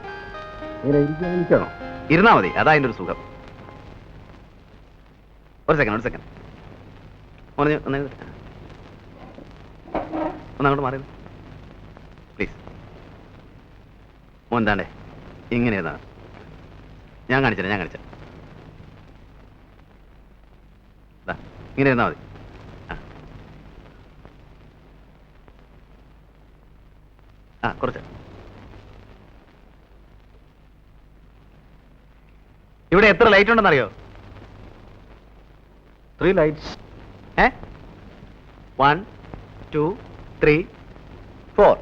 ഇങ്ങനെ ഇരിക്കണോ? ഇരുന്നാ മതി, അതാ അതിൻ്റെ ഒരു സുഖം. ഒരു സെക്കൻഡ് ഒന്നങ്ങോട്ട് മാറി പ്ലീസ്. മോൻ താണ്ടേ ഇങ്ങനെ ഇരുന്നാ. ഞാൻ കാണിച്ചാ ഇങ്ങനെ ഇരുന്നാ മതി. കുറച്ച് ഇവിടെ എത്ര ലൈറ്റ് ഉണ്ടെന്നറിയോ? 3 lights. 1 2 3 4.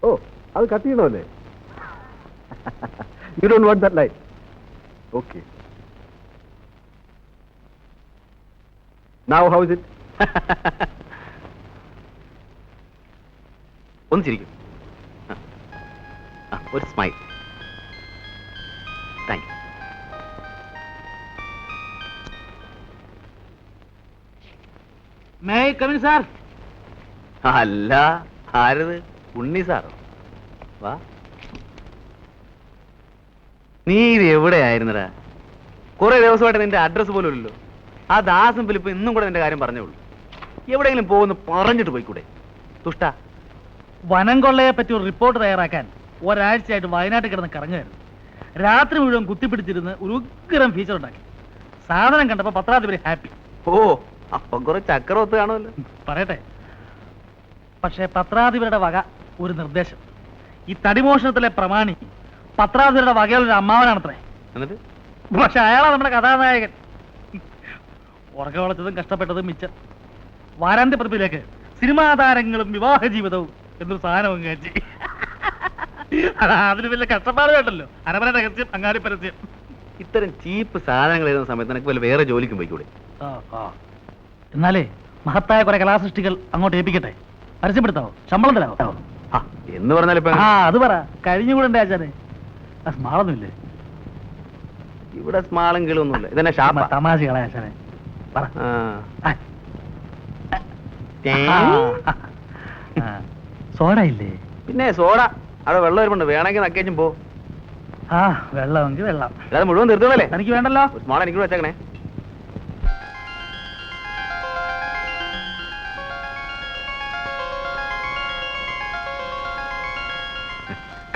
ഓ, അത് കട്ട് ചെയ്യണമല്ലേ? You don't want that light. Okay. Now how is it? ഒന്ന് ചിരിക്കും. ഒരു smile. Thank you. May come in sir. അല്ല, ആരത്? ഉണ്ണി സാറോ? വാ. നീ ഇത് എവിടെയായിരുന്നടാ? കുറെ ദിവസമായിട്ട് നിന്റെ അഡ്രസ് പോലും ഇല്ലല്ലോ. ആ ദാസും ഫിലിപ്പ് ഇന്നും കൂടെ നിന്റെ കാര്യം പറഞ്ഞോളൂ. എവിടെയെങ്കിലും പോകുന്നു പറഞ്ഞിട്ട് പോയിക്കൂടെ? തുഷ്ട. വനം കൊള്ളയെ പറ്റി ഒരു റിപ്പോർട്ട് തയ്യാറാക്കാൻ ഒരാഴ്ചയായിട്ട് വയനാട്ടിൽ കിടന്ന് കറങ്ങുമായിരുന്നു. രാത്രി മുഴുവൻ കുത്തിപ്പിടിച്ചിരുന്ന് ഒരു ഉഗ്രം ഫീച്ചർ ഉണ്ടാക്കി. സാധനം കണ്ടപ്പോൾ പത്രാധിപര് ഹാപ്പി. ഓ, അപ്പം കുറെ ചക്രവത്ത് കാണുമല്ലോ. പറയട്ടെ, പക്ഷേ പത്രാധിപരുടെ വക ഒരു നിർദ്ദേശം. ഈ തടിമോഷണത്തിലെ പ്രമാണി പത്രാധിപരുടെ വകയുള്ളൊരു അമ്മാവനാണത്രേ. എന്നിട്ട് പക്ഷെ അയാളാ നമ്മുടെ കഥാനായകൻ. ഉറക്കം വളച്ചതും കഷ്ടപ്പെട്ടതും മിച്ചം. വാരാന്ത്യ പതിപ്പിലേക്ക് സിനിമാ താരങ്ങളും വിവാഹ ജീവിതവും എന്നൊരു സാധനം കാച്ചി. അതിന് വലിയ കഷ്ടപ്പാട് വേണ്ടല്ലോ. അരമന രഹസ്യം, അങ്ങാടി പരസ്യം. ഇത്തരം ചീപ്പ് സാധനങ്ങൾ എഴുതുന്ന സമയത്ത് നിനക്ക് വല്ല വേറെ ജോലിക്കും പോയിക്കൂടെ? എന്നാലേ മഹത്തായ കുറെ കലാസൃഷ്ടികൾ അങ്ങോട്ട് ഏൽപ്പിക്കട്ടെ. പരസ്യപ്പെടുത്താവോ? ശമ്പളം തരാവോ? എന്ന് പറഞ്ഞാൽ ഇപ്പൊ അത് പറ. കഴിഞ്ഞുകൂടെ ആചാരെ? സ്മാളൊന്നുമില്ലേ ഇവിടെ? സ്മാളും കിളൊന്നുമില്ല. ഇതെന്നെ ഷാപ്പ? തമാശകളെ ആചാരെ പറ. സോഡ ഇല്ലേ? പിന്നെ സോഡ അവിടെ വെള്ളം വരുമ്പുണ്ട്. വേണമെങ്കിൽ നക്കേച്ചും പോ. വെള്ളമെങ്കിൽ വെള്ളം. അല്ലാതെ മുഴുവൻ തീർത്തോളല്ലേ? എനിക്ക് വേണ്ടല്ലോ. സ്മാൾ എനിക്ക് വെച്ചേക്കണേ.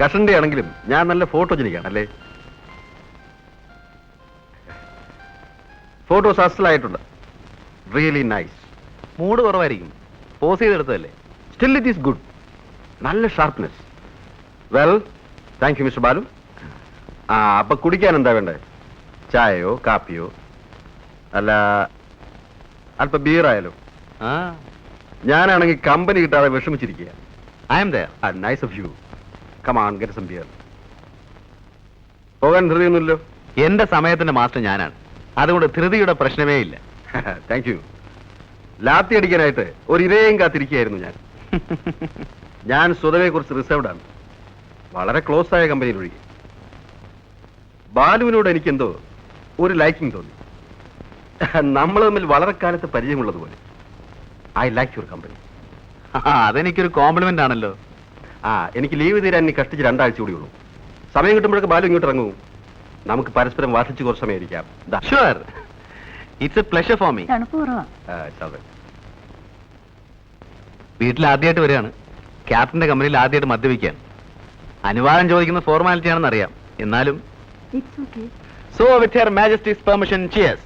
കഷണ്ടി ആണെങ്കിലും ഞാൻ നല്ല ഫോട്ടോജനിക്കാണ് അല്ലേ? ഫോട്ടോസ് അസലായിട്ടുണ്ട്. Really nice. മൂഡ് കുറവായിരിക്കും. പോസ് ചെയ്തെടുത്തതല്ലേ? Still it is good. നല്ല sharpness. Well, thank you mister Balu. അപ്പൊ കുടിക്കാൻ എന്താ വേണ്ടത്? ചായയോ കാപ്പിയോ അല്ല അല്പ ബിയറായാലോ? ഞാനാണെങ്കിൽ കമ്പനി കിട്ടാതെ വിഷമിച്ചിരിക്കുക. I'm there. Nice of you. Come on, get some beer. പോകാൻ ധൃതിയൊന്നുമില്ലോ? എന്റെ സമയത്തിന്റെ മാസ്റ്റർ ഞാനാണ്. അതുകൊണ്ട് ധൃതിയുടെ പ്രശ്നമേ ഇല്ല. Thank you. ലാത്തി അടിക്കാനായിട്ട് ഒരു ഇരയും കാത്തിരിക്കുകയായിരുന്നു ഞാൻ. ഞാൻ സ്വതവേ കുറിച്ച് റിസർവ്ഡ് ആണ്. വളരെ ക്ലോസ് ആയ കമ്പനിയിലൊഴികെ. ബാലുവിനോട് എനിക്കെന്തോ ഒരു ലൈക്കിംഗ് തോന്നി. നമ്മൾ തമ്മിൽ വളരെ കാലത്ത് പരിചയമുള്ളതുപോലെ. I like your company. അതെനിക്കൊരു കോംപ്ലിമെന്റ് ആണല്ലോ. എനിക്ക് ലീവ് തീരാൻ ഇനി കഷ്ടിച്ച് 2 ആഴ്ച കൂടി ഉള്ളൂ. സമയം കിട്ടുമ്പോഴൊക്കെ ബാലു ഇങ്ങോട്ട് ഇറങ്ങും. നമുക്ക് പരസ്പരം വാർഷിച്ച് കുറച്ച് സമയം ഇരിക്കാം. Sure. It's A pleasure for me. വീട്ടിൽ ആദ്യമായിട്ട് വരികയാണ്. ക്യാപ്റ്റന്റെ കമ്പനിയിൽ ആദ്യമായിട്ട് മദ്യപിക്കാൻ. അനുവാദം ചോദിക്കുന്ന ഫോർമാലിറ്റി ആണെന്ന് അറിയാം. എന്നാലും so with her Majesty's permission, cheers.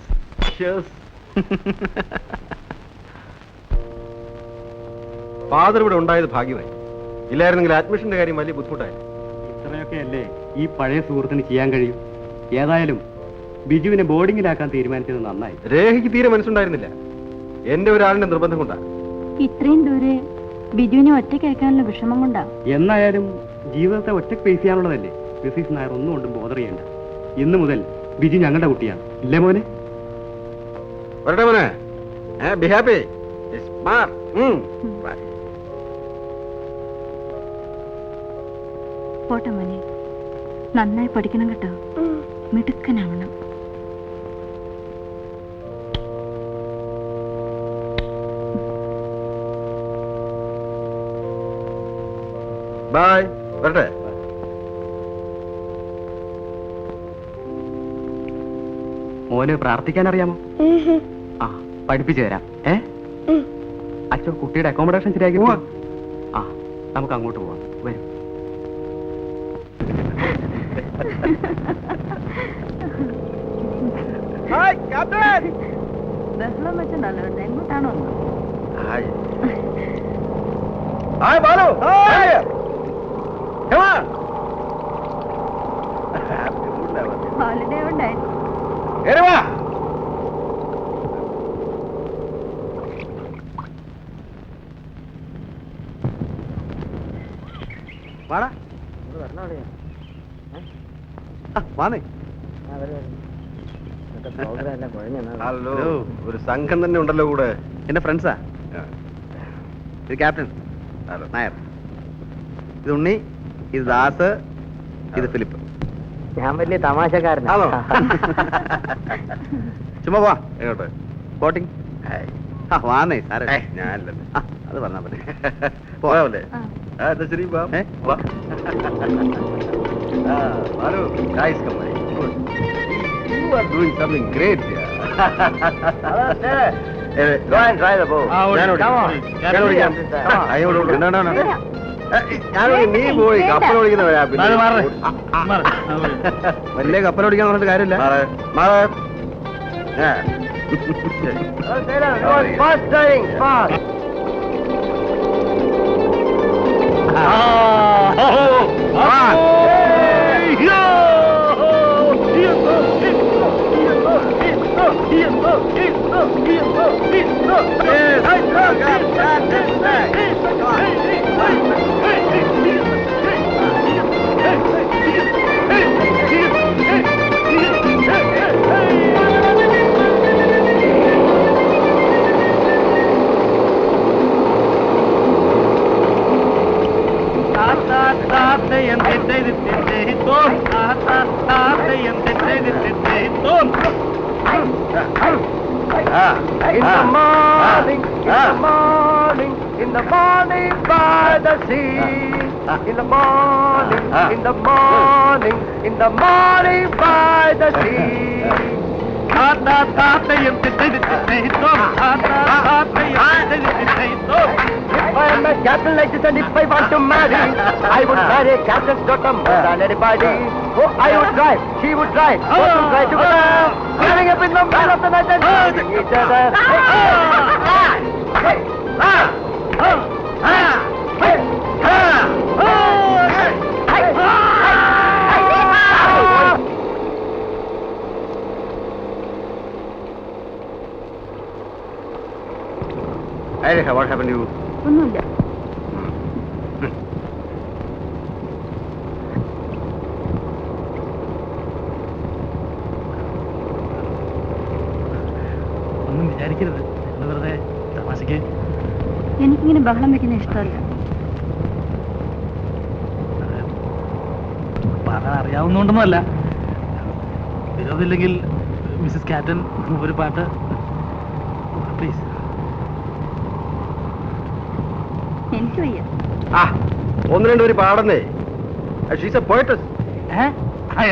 Father ഇവിടെ ഉണ്ടായത് ഭാഗ്യമായി. ഇല്ലായിരുന്നെങ്കിൽ അഡ്മിഷന്റെ കാര്യം വലിയ ബുദ്ധിമുട്ടായി. ഇത്രയൊക്കെ അല്ലേ ഈ പഴയ സുഹൃത്തിന് ചെയ്യാൻ കഴിയും. ഏതായാലും ബിജുവിനെ ബോർഡിങ്ങിലാക്കാൻ തീരുമാനിച്ചത് നന്നായി. രേഖയ്ക്ക് തീരെ മനസ്സുണ്ടായിരുന്നില്ല. എന്റെ ഒരാളിന്റെ നിർബന്ധം കൊണ്ടാ. ഇത്രയും ദൂരെ ബിജുവിനെ ഒറ്റയ്ക്ക് അയക്കാനുള്ള വിഷമം കൊണ്ടാ. എന്നായാലും ജീവിതത്തെ ഒറ്റയ്ക്ക് ഫേസ് ചെയ്യാനുള്ളതല്ലേ. മിസ്സിസ് നായർ ഒന്നും കൊണ്ടും ബോധർ ചെയ്യണ്ട. ഇന്നു മുതൽ ബിജു ഞങ്ങളുടെ കുട്ടിയാണ്. ഇല്ലേ മോനെ? വരട്ടെ മോനെ. Be happy. പോട്ടെ മോനെ, നന്നായി പഠിക്കണം കേട്ടോ. മിടുക്കനാവണം. ബൈ. വരട്ടെ. മോന് പ്രാർത്ഥിക്കാൻ അറിയാമോ? പഠിപ്പിച്ചു തരാം. അച്ഛൻ കുട്ടിയുടെ അക്കോമഡേഷൻ ശരിയാക്കി. നമുക്ക് അങ്ങോട്ട് പോവാം. വരും. ബഹളം വെച്ച നല്ലതുണ്ട്. എങ്ങോട്ടാണോ? ഹോളിഡേ ഉണ്ടായി. ഹലോ. ഒരു സംഘം തന്നെ ഉണ്ടല്ലോ കൂടെ. എന്റെ ഫ്രണ്ട്സാ. ഇത് ക്യാപ്റ്റൻ നായർ, ഇത് ഉണ്ണി, ഇത് ദാസ്, ഇത് ഫിലിപ്പ്. ഞാൻ വലിയ തമാശക്കാരനാണോ? ചുമ്മാ പോവാ. എങ്ങോട്ട്? ബോട്ടിംഗ്. വാന്നേ സാറേ. ഞാനല്ലേ. അത് പറഞ്ഞാ മതി. പോയാവല്ലേ? ശരി വാ. Guys, come on. Good. You are doing something great here. Go and try the boat. നീ പോയി കപ്പലോടിക്കുന്നവരാ. വലിയ കപ്പലോടിക്കാൻ പറഞ്ഞിട്ട് കാര്യമില്ല. Fast dying, fast. In the morning by the sea. In the morning, in the morning, in the morning by the sea. If I am a captain like this and if I want to marry, I would marry captain's daughter more than anybody. Oh, I would drive, she would drive, both would drive together, standing up in the middle of the night and loving each other. What happened to you? ഒന്നുമില്ല. ഒന്നും വിചാരിക്കരുത്. വെറുതെ തമാശക്ക്. എനിക്കിങ്ങനെ ബഹളം വെക്കുന്ന ഇഷ്ടമല്ല. പാടാൻ അറിയാവുന്നോണ്ടൊന്നുമല്ല. വിരോധമില്ലെങ്കിൽ മിസ്സസ് ക്യാപ്റ്റൻ ഒരു പാട്ട് പ്ലീസ്. എനിക്ക് വയ്യ. ഒന്ന് രണ്ടുപേര് പാടുന്നേ. She's a poetess.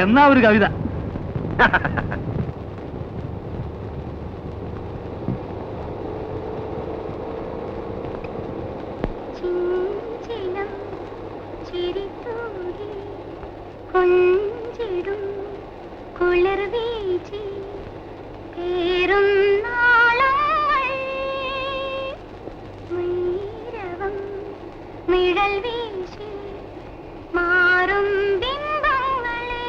എന്നാ ഒരു കവിത. ചിഞ്ചിലം ചിരിതൂകി കൊഞ്ചിടും കുളിർ വീചി പേരും നാളങ്ങൾ മൈരവം നിഴൽ വീശി മാറും ബിംബങ്ങളെ.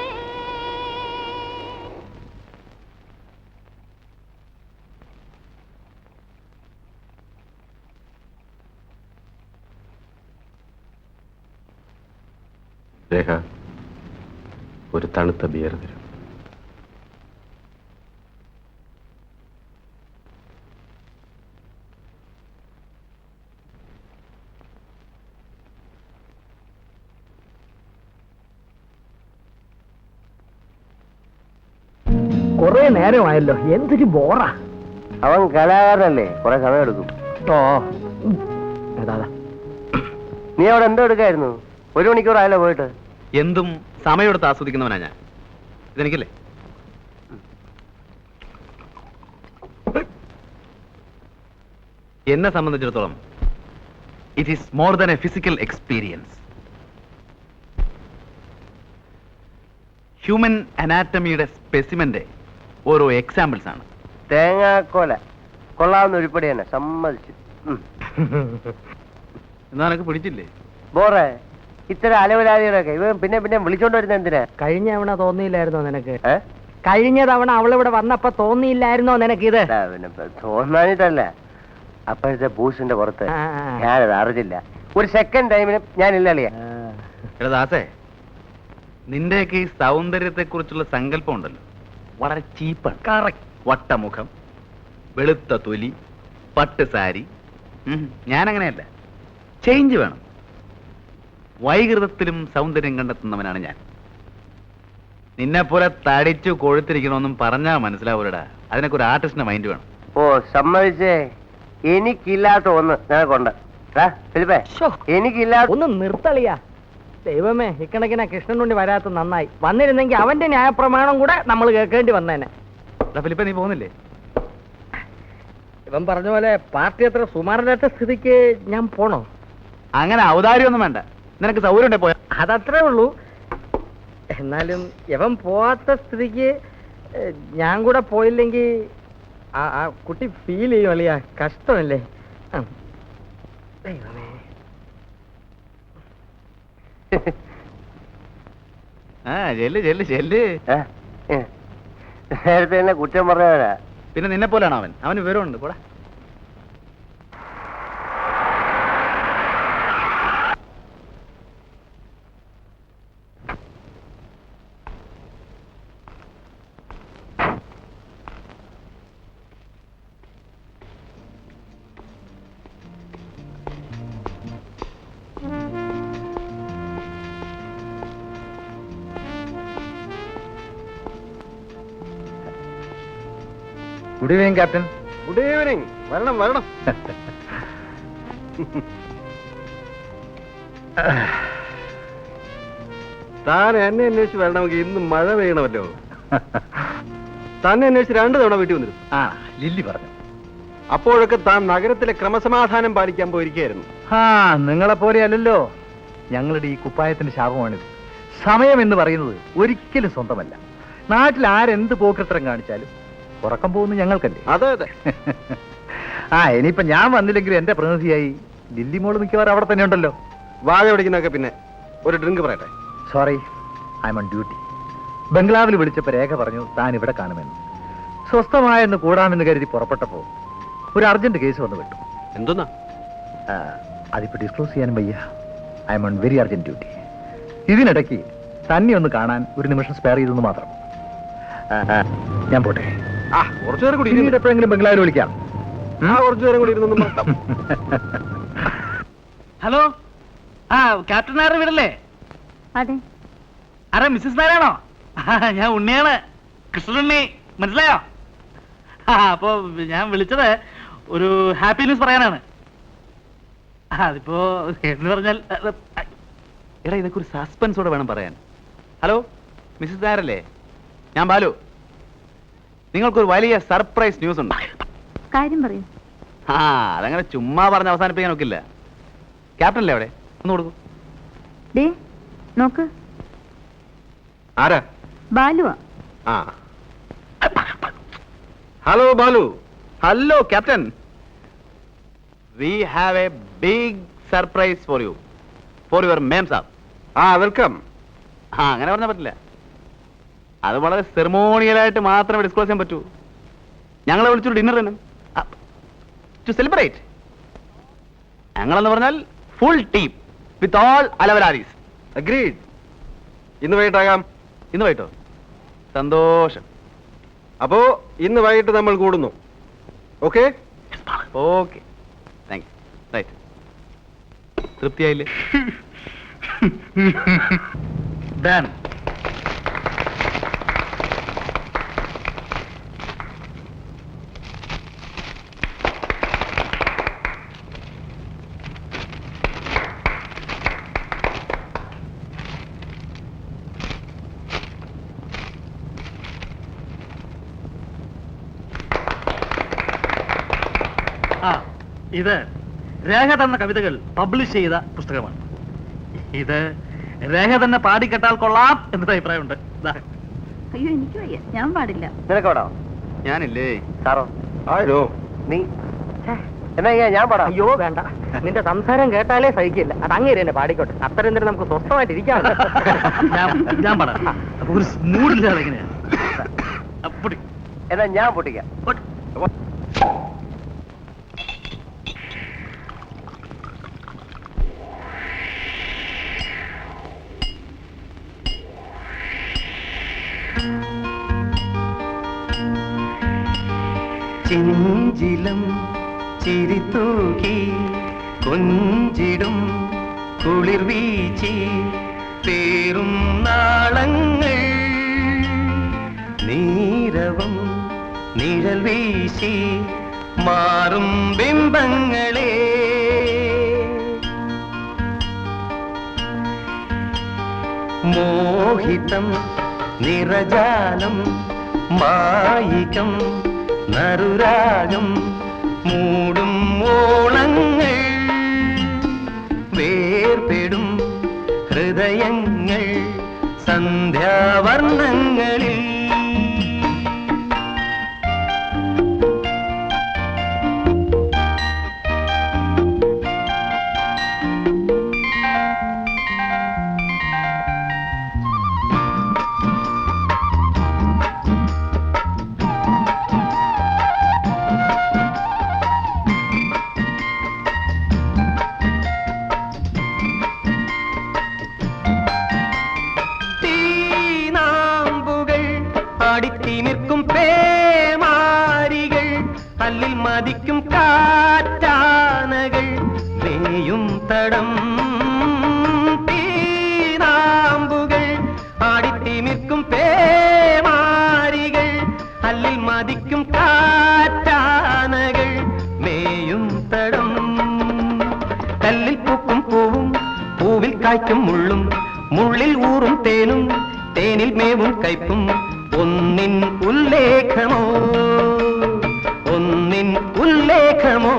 രേഖ, ഒരു തണുത്ത ബിയർ തരും. കൊറേ നേരമായല്ലോ, എന്തൊരു ബോറാ. അവൻ കലാകാരനല്ലേ, കുറെ സമയം എടുക്കും. ഓ ഏതാ നീ അവിടെ എന്തോ എടുക്കായിരുന്നു? 1 മണിക്കൂറായല്ലോ പോയിട്ട്. എന്തും സമയമെടുത്ത് ആസ്വദിക്കുന്നവനാ ഞാൻ. ഇതെനിക്കല്ലേ? എന്നെ സംബന്ധിച്ചിടത്തോളം it is more than a physical experience. Human അനാറ്റമിയുടെ സ്പെസിമെന്റെ ഓരോ എക്സാമ്പിൾസ് ആണ്. തേങ്ങാക്കോല കൊള്ളാവുന്ന ഉരുപ്പടി തന്നെ, സമ്മതിച്ചു. എന്നാ നിനക്ക് പിടിച്ചില്ലേ? ബോറേ, ഇത്തരം അലവലാദികളൊക്കെ ഇവൻ പിന്നെ പിന്നെ വിളിച്ചോണ്ട് വരുന്ന എന്തിനാ? കഴിഞ്ഞ തവണ തോന്നിയില്ലായിരുന്നോ നിനക്ക്? കഴിഞ്ഞ തവണ അവളിവിടെ വന്നപ്പോ തോന്നിയില്ലായിരുന്നോ നിനക്ക് ഇത്? പിന്നെ തോന്നാനിട്ടല്ല, അപ്പോഴത്തെ ബൂസിന്റെ പുറത്ത് ഞാനത് അറിഞ്ഞില്ല. ഒരു സെക്കൻഡ് ടൈമിന് ഞാനില്ല അളിയാ. എടാ ദാസേ, നിന്റെയൊക്കെ ഈ സൗന്ദര്യത്തെ കുറിച്ചുള്ള സങ്കല്പം ഉണ്ടല്ലോ, വളരെ ചീപ്പാണ്. കറക്റ്റ്. വട്ടമുഖം, വെളുത്ത തൊലി, പട്ട് സാരി. ഞാനങ്ങനെയല്ല, ചേഞ്ച് വേണം. വൈകൃതത്തിലും സൗന്ദര്യം കണ്ടെത്തുന്നവനാണ് ഞാൻ. നിന്നെ പോലെ തടിച്ചു കൊഴുത്തിരിക്കണമെന്നും പറഞ്ഞാ മനസ്സിലാവൂലടാ. അതിനൊക്കെ ഒരു ആർട്ടിസ്റ്റിന്റെ മൈൻഡ് വേണം. ഓ സമ്മതിച്ചേ, എനിക്കില്ലാത്ത ഒന്ന് നിനക്കുണ്ട്. ഫിലിപ്പേ, എനിക്കില്ലാത്ത ഒന്ന് നിർത്തളിയാ. ദൈവമേ, ഇക്കണക്കിനാ കൃഷ്ണനുണ്ണി വരാത്ത നന്നായി. വന്നിരുന്നെങ്കിൽ അവന്റെ ന്യായപ്രമാണം കൂടെ നമ്മൾ കേൾക്കേണ്ടി വന്നേനെ. ഫിലിപ്പ, നീ പോകുന്നില്ലേ? ഇവൻ പറഞ്ഞ പോലെ പാർട്ടി അത്ര സുമാരനാത്ത സ്ഥിതിക്ക് ഞാൻ പോണോ? അങ്ങനെ ഔദാര്യമൊന്നും വേണ്ട. നിനക്ക് സൗകര്യം ഉണ്ടേ പോയാ. അതത്രേ ഉള്ളൂ. എന്നാലും ഇവൻ പോവാത്ത സ്ഥിതിക്ക് ഞാൻ കൂടെ പോയില്ലെങ്കിൽ ആ കുട്ടി ഫീൽ ചെയ്യും അളിയാ. കഷ്ടമല്ലേ? ദൈവമേ. ചെല്ല്. നേരത്തെ എന്നെ കുറ്റം പറഞ്ഞവരാ. പിന്നെ നിന്നെ പോലെയാണ് അവൻ. അവന് വിവരമുണ്ട്. പോടാ. Good evening captain. Good evening. വരണം വരണം. താൻ എന്നെ അന്വേഷിച്ച് വരണമെങ്കിൽ ഇന്ന് മഴ പെയ്യണമല്ലോ. തന്നെ അന്വേഷിച്ച് 2 തവണ വീട്ടിൽ വന്നിരുന്നു. ആ, ലില്ലി പറഞ്ഞു. അപ്പോഴൊക്കെ താൻ നഗരത്തിലെ ക്രമസമാധാനം പാലിക്കാൻ പോയിരിക്കുകയായിരുന്നു. ആ, നിങ്ങളെ പോലെ അല്ലല്ലോ. ഞങ്ങളുടെ ഈ കുപ്പായത്തിന്റെ ശാപമാണിത്. സമയം എന്ന് പറയുന്നത് ഒരിക്കലും സ്വന്തമല്ല. നാട്ടിൽ ആരെന്ത് പോക്കൃത്തരം കാണിച്ചാലും ഉറക്കം പോകുന്നു ഞങ്ങൾക്കല്ലേ. അതെ അതെ. ആ, ഇനിയിപ്പോ ഞാൻ വന്നില്ലെങ്കിലും എന്റെ പ്രതിനിധിയായി ലില്ലി മോള് മിക്കവാറും അവിടെ തന്നെ ഉണ്ടല്ലോ. വാഴ പിടിക്കുന്നൊക്കെ. പിന്നെ ഒരു ഡ്രിങ്ക് പറയട്ടെ? Sorry, I'm on duty. ബംഗ്ലാവിൽ വിളിച്ചപ്പോ രേഖ പറഞ്ഞു താൻ ഇവിടെ കാണുമെന്ന്. സ്വസ്ഥമായെന്ന് കൂടാമെന്ന് കരുതി പുറപ്പെട്ടപ്പോ ഒരു അർജന്റ് കേസ് വന്നു വിട്ടു. എന്തോന്നാ? അതിപ്പോ ഡിസ്ക്ലോസ് ചെയ്യാനും വയ്യ. I M on very urgent duty. ഇതിനിടയ്ക്ക് തന്നെ ഒന്ന് കാണാൻ ഒരു നിമിഷം സ്പെയർ ചെയ്തെന്ന് മാത്രം. ഞാൻ പോട്ടെ. കുറച്ചു നേരം കൂടി പിന്നീട് എപ്പോഴെങ്കിലും ബംഗ്ലാവിൽ വിളിക്കാം. കുറച്ചു നേരം കൂടി ഇരുന്നു. ഹലോ, ക്യാപ്റ്റൻ നായർ വീടല്ലേ? അതെ. അതെ, മിസ്സിസ് നായരാണോ? ഞാൻ ഉണ്ണിയാണ്, കൃഷ്ണനുണ്ണി. മനസ്സിലായോ? അപ്പോ ഞാൻ വിളിച്ചത് ഒരു ഹാപ്പി ന്യൂസ് പറയാനാണ്. അതിപ്പോ എന്ന് പറഞ്ഞാൽ എടാ, ഇതൊക്കെ ഒരു സസ്പെൻസോടെ വേണം പറയാൻ. ഹലോ, മിസ്സിസ് നായരല്ലേ? ഞാൻ ബാലു. നിങ്ങൾക്കൊരു വലിയ സർപ്രൈസ് ന്യൂസ് ഉണ്ട്. കാര്യം പറയൂ. അതങ്ങനെ ചുമ്മാ പറഞ്ഞ് അവസാനിപ്പിക്കാൻ ഒക്കില്ല. ക്യാപ്റ്റൻ അല്ലേ അവിടെ? ഒന്ന് കൊടുക്കൂ. ഡേ നോക്ക്, ആരാ? ബാലുവാ. Hello Balu. Hello captain. We have a big surprise for you, for your mem sahib. Welcome. അങ്ങനെ പറഞ്ഞാൽ പറ്റില്ല. അത് വളരെ സെറിമോണിയലായിട്ട് മാത്രമേ ഡിസ്ക്ലോസ് ചെയ്യാൻ പറ്റൂ. ഞങ്ങളെ വിളിച്ചൊരു ഡിന്നർ തന്നെ ടു സെലിബ്രേറ്റ്. ഞങ്ങളെന്ന് പറഞ്ഞാൽ ഫുൾ ടീം വിത്ത് ഓൾ അലവലാരീസ്. അഗ്രീഡ്. ഇന്ന് വൈകിട്ടാകാം. ഇന്ന് വൈകിട്ടോ? സന്തോഷം. അപ്പോ ഇന്ന് വൈകിട്ട് നമ്മൾ കൂടുന്നു. Okay okay, thank you. Right, തൃപ്തിയായില്ലേ? ഡൺ. ഇത് രേഖ തന്ന കവിതകൾ പബ്ലിഷ് ചെയ്ത പുസ്തകമാണ്. ഇത് രേഖ തന്നെ പാടിക്കെട്ടാൽ കൊള്ളാം എന്നൊരു അഭിപ്രായമുണ്ട്. അയ്യോ, എനിക്ക് വയ്യ, ഞാൻ പാടില്ല. നിനക്കോടോ? ഞാനില്ലേ സാറോ? ആരോ? നീ എന്നാ ഞാൻ പാടാം. അയ്യോ വേണ്ട, നിന്റെ സംസാരം കേട്ടാലേ സഹിക്കില്ല. അത് അങ്ങേര് തന്നെ പാടിക്കോട്ടെ. അത്രയും നേരം നമുക്ക് സ്വസ്ഥമായിട്ട് ഇരിക്കാം. ഞാൻ പാടാം. അപ്പൊ ഒരു മൂഡില്ലാതെ എങ്ങനെയാ? എന്നാ ഞാൻ പൊട്ടിക്കാം. ചെഞ്ചിലം ചിരിത്തൂകി കൊഞ്ചിടും കുളിർ വീച്ചി പേരും നാളങ്ങൾ നീരവം നിഴൽ വീശി മാറും ബിംബങ്ങളെ മോഹിതം നിറജാലം മായികം നറുരാഗം മൂടും ഓളങ്ങൾ വേർപെടും ഹൃദയങ്ങൾ സന്ധ്യാവർണ്ണങ്ങളിൽ നിൽക്കും പേമാരികൾ കല്ലിൽ മതിക്കും കാറ്റാനകൾ വേയും തടം തീനാമ്പുകൾ ആടിത്തിമിർക്കും പേമാരികൾ കല്ലിൽ മതിക്കും കാറ്റാനകൾ മേയും തടം കല്ലിൽ പൂക്കും പൂവും പൂവിൽ കായ്ക്കും മുള്ളും മുള്ളിൽ ഊറും തേനും തേനിൽ മേവും കയ്പും ഒന്നിൻ ഉല്ലേഖമോ ഒന്നിൻ ഉല്ലേഖമോ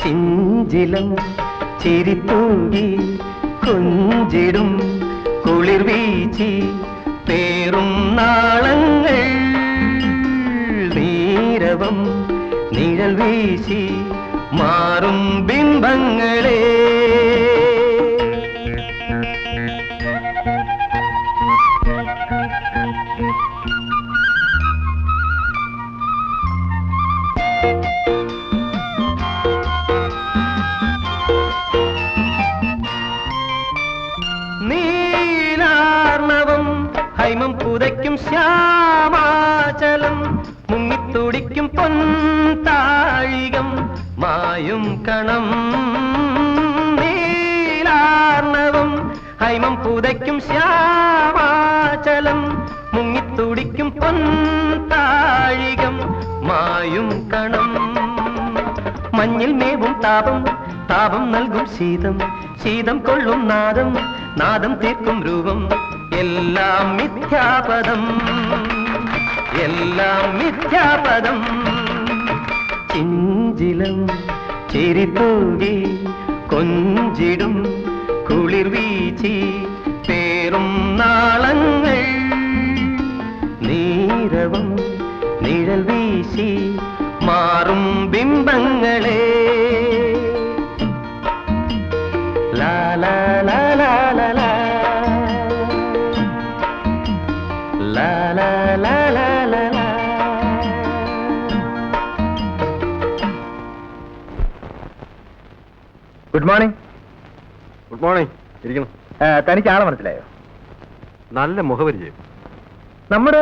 ചിഞ്ചിലം ചിരിത്തൂകി കൊഞ്ചിടും കുളിർ വീച്ചി പേറും നാളങ്ങൾ നീരവം നിഴൽ വീശി മാറും ബിംബങ്ങളെ നീലാർണവം ഹൈമം പുതയ്ക്കും ശ്യാമാചലം മുങ്ങിത്തുടിക്കും പൊൻതാഴികം മായും കണം നീലാർണവം ഹൈമം പുതയ്ക്കും ശ്യാമാചലം മുങ്ങിത്തുടിക്കും പൊൻതാഴികം മായും കണം മഞ്ഞിൽ മേവും താപം താപം നൽകും ശീതം ശീതം കൊള്ളും നാദം നാദം തീർക്കും രൂപം എല്ലാം മിഥ്യാപദം എല്ലാം മിഥ്യാപദം ചിഞ്ചിലം ചിരിത്തൂകി കൊഞ്ചിടും കുളിർ വീച്ചി പേറും നാളങ്ങൾ നീരവം നിഴൽ വീശി മാറും ബിംബങ്ങളെ ലാ ലാ ലാ ലാ ലാ ലാ ലാ ലാ ലാ ലാ ലാ ലാ. Good morning. Good morning. ഇരിക്കണം. തനിക്ക് ആളെ മനസ്സിലായോ? നല്ല മുഖപരിചയം. നമ്മുടെ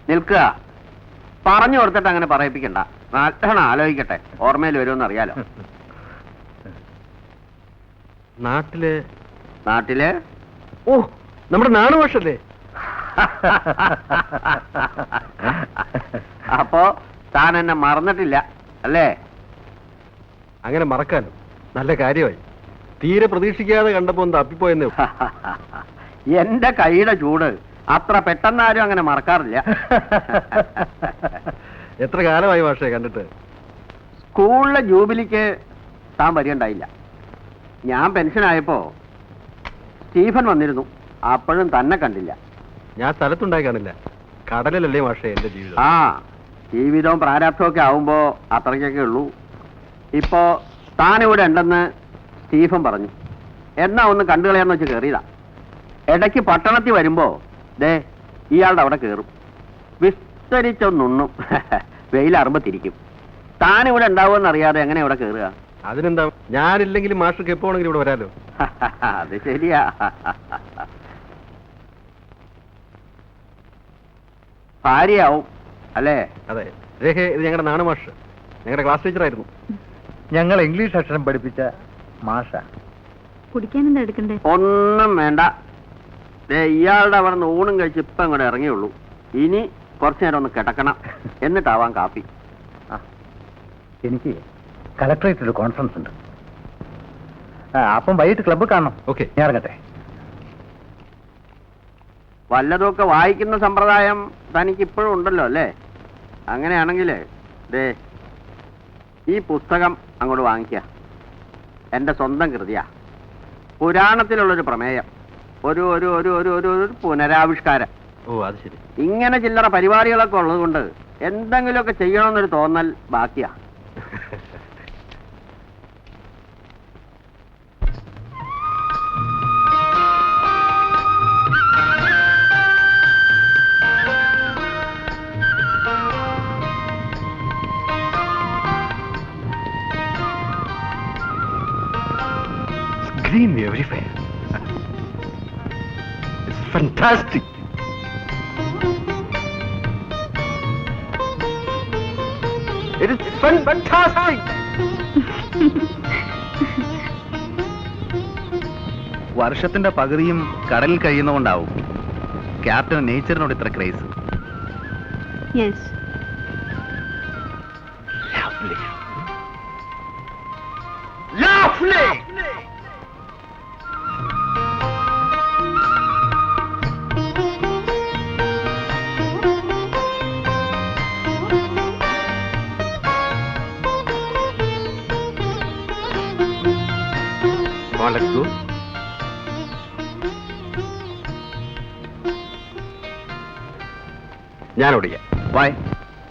നിൽക്കുക. പറഞ്ഞു കൊടുത്തിട്ട് അങ്ങനെ പറയിപ്പിക്കണ്ട. നല്ലോണം ആലോചിക്കട്ടെ, ഓർമ്മയിൽ വരുമെന്ന് അറിയാലോ. നാട്ടിലെ ഓ, നമ്മുടെ നാണുഭാഷല്ലേ? അപ്പോ താൻ എന്നെ മറന്നിട്ടില്ല അല്ലേ? അങ്ങനെ മറക്കാനും നല്ല കാര്യമായി. തീരെ പ്രതീക്ഷിക്കാതെ കണ്ടപ്പോ ഒന്ന് തപ്പിപ്പോയെന്നേ. എന്റെ കൈയുടെ ചൂട് അത്ര പെട്ടെന്നാരും അങ്ങനെ മറക്കാറില്ല. എത്ര കാലമായി ഭാഷയെ കണ്ടിട്ട്? സ്കൂളിലെ ജൂബിലിക്ക് താൻ വരികയുണ്ടായില്ല. ഞാൻ പെൻഷനായപ്പോ സ്റ്റീഫൻ വന്നിരുന്നു. അപ്പോഴും തന്നെ കണ്ടില്ല. ഞാൻ സ്ഥലത്തുണ്ടായി കാണില്ല. കടലിലല്ലേ ഭാഷ എന്റെ ജീവിതം. ആ, ജീവിതവും പ്രാരാബ്ധവും ഒക്കെ ആവുമ്പോ അത്രയ്ക്കൊക്കെ ഉള്ളൂ. ഇപ്പോ താനിവിടെ ഉണ്ടെന്ന് സ്റ്റീഫൻ പറഞ്ഞു. എന്നാ ഒന്ന് കണ്ടുകളയാന്ന് വെച്ച് കയറിയതാ. ഇടയ്ക്ക് പട്ടണത്തിൽ വരുമ്പോ ദേ ഇയാളുടെ അവിടെ കയറും. വിസ്തരിച്ചൊന്നുണ്ണും. വെയിലറുമ്പോ തിരിക്കും. താനിവിടെ ഉണ്ടാവുമെന്ന് അറിയാതെ എങ്ങനെ ഇവിടെ കയറുക? അതിനെന്താ, ഞാനില്ലെങ്കിലും മാഷക്ക് എപ്പോ ആണെങ്കിലും ഇവിടെ വരാലോ. അത് ശരിയാ. ഭാര്യയാവും അല്ലേ? അതെ. രേഖ, ഇത് ഞങ്ങളുടെ നാണു മാഷ്, ഞങ്ങളുടെ ക്ലാസ് ടീച്ചറായിരുന്നു. ഞങ്ങൾ ഇംഗ്ലീഷ് അക്ഷരം പഠിപ്പിച്ച മാഷ. കുടിക്കാൻ എന്താ എടുക്കണ്ടേ? ഒന്നും വേണ്ട. ഇയാളുടെ അവിടെ നിന്ന് ഊണും കഴിച്ച് ഇപ്പം അങ്ങോട്ട് ഇറങ്ങിയുള്ളൂ. ഇനി കുറച്ചു നേരം ഒന്ന് കിടക്കണം, എന്നിട്ടാവാം കാപ്പി. എനിക്ക് കളക്ടറേറ്റിൽ ഒരു കോൺഫറൻസ് ഉണ്ട്. അപ്പം വൈകിട്ട് ക്ലബ്ബ് കാണണം. ഓക്കെ, ഞാൻ ഇറങ്ങട്ടെ. വല്ലതുമൊക്കെ വായിക്കുന്ന സമ്പ്രദായം തനിക്ക് ഇപ്പോഴും ഉണ്ടല്ലോ അല്ലേ? അങ്ങനെയാണെങ്കിൽ ദേ ഈ പുസ്തകം അങ്ങോട്ട് വാങ്ങിക്കുക. എൻ്റെ സ്വന്തം കൃതിയാ. പുരാണത്തിലുള്ളൊരു പ്രമേയം, ഒരു ഒരു ഒരു ഒരു ഒരു ഒരു പുനരാവിഷ്കാരം. ഓ അത് ശരി. ഇങ്ങനെ ചില്ലറ പരിപാടികളൊക്കെ ഉള്ളത് കൊണ്ട് എന്തെങ്കിലുമൊക്കെ ചെയ്യണമെന്നൊരു തോന്നൽ ബാക്കിയാ. Green everywhere. It's fantastic. It is fantastic. വർഷത്തിന്റെ പകുതിയും കടലിൽ കഴിയുന്നതുകൊണ്ടാവും ക്യാപ്റ്റൻ നേച്ചറിനോട് ഇത്ര craze. Yes. Lovely. Lovely. Let's go. ഞാൻ ഓടിക്കാം. വായ്.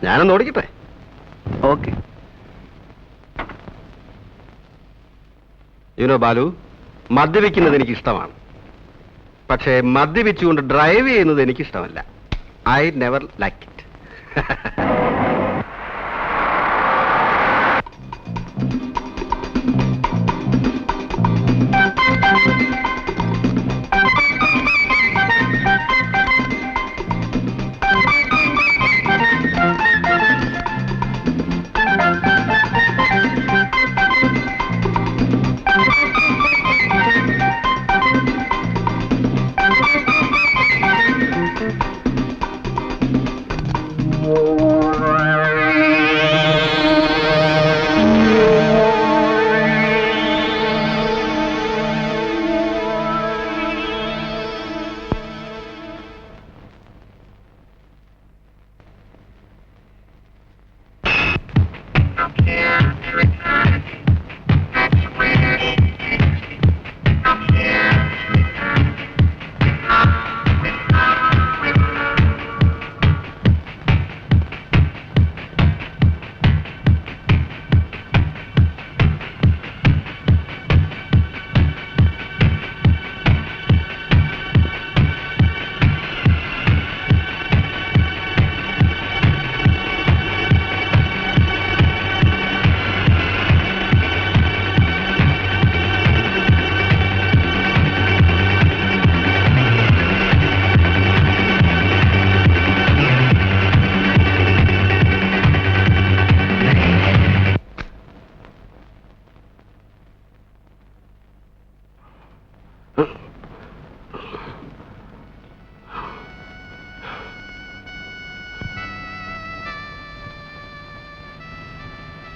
ഞാനൊന്ന് ഓടിക്കട്ടെ. ഓക്കെ. യുനോ ബാലു, മദ്യപിക്കുന്നത് എനിക്ക് ഇഷ്ടമാണ്. പക്ഷേ മദ്യപിച്ചുകൊണ്ട് ഡ്രൈവ് ചെയ്യുന്നത് എനിക്ക് ഇഷ്ടമല്ല. I never like it.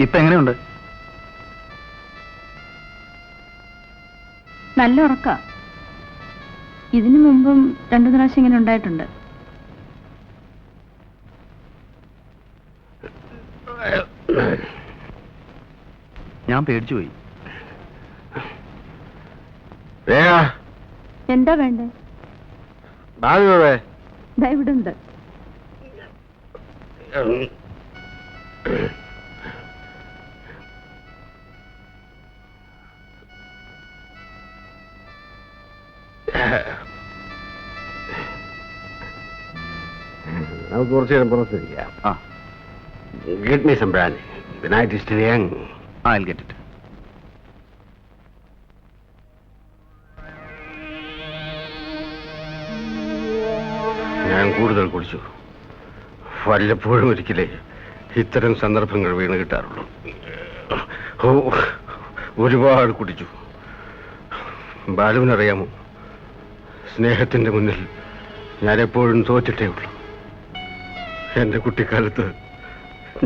ഇപ്പൊ എങ്ങനെയുണ്ട്? നല്ല ഉറക്ക. ഇതിനു മുമ്പും 2 പ്രാവശ്യം ഇങ്ങനെ ഉണ്ടായിട്ടുണ്ട്. ഞാൻ പേടിച്ചു പോയി. എന്താ വേണ്ടേ? ദാ ഇവിടെ ഉണ്ട്. നമുക്ക് കുറച്ച് നേരം പുറത്തിരിക്കാം. Get me some brandy. The night is still young. I'll get it. ഞാൻ കൂടുതൽ കുടിച്ചു. വല്ലപ്പോഴും ഒരിക്കലേ ഇത്തരം സന്ദർഭങ്ങൾ വീണ് കിട്ടാറുള്ളൂ. ഒരുപാട് കുടിച്ചു. ബാലുവിനറിയാമോ, സ്നേഹത്തിന്റെ മുന്നിൽ ഞാൻ എപ്പോഴും തോറ്റിട്ടേ ഉള്ളൂ. എന്റെ കുട്ടിക്കാലത്ത്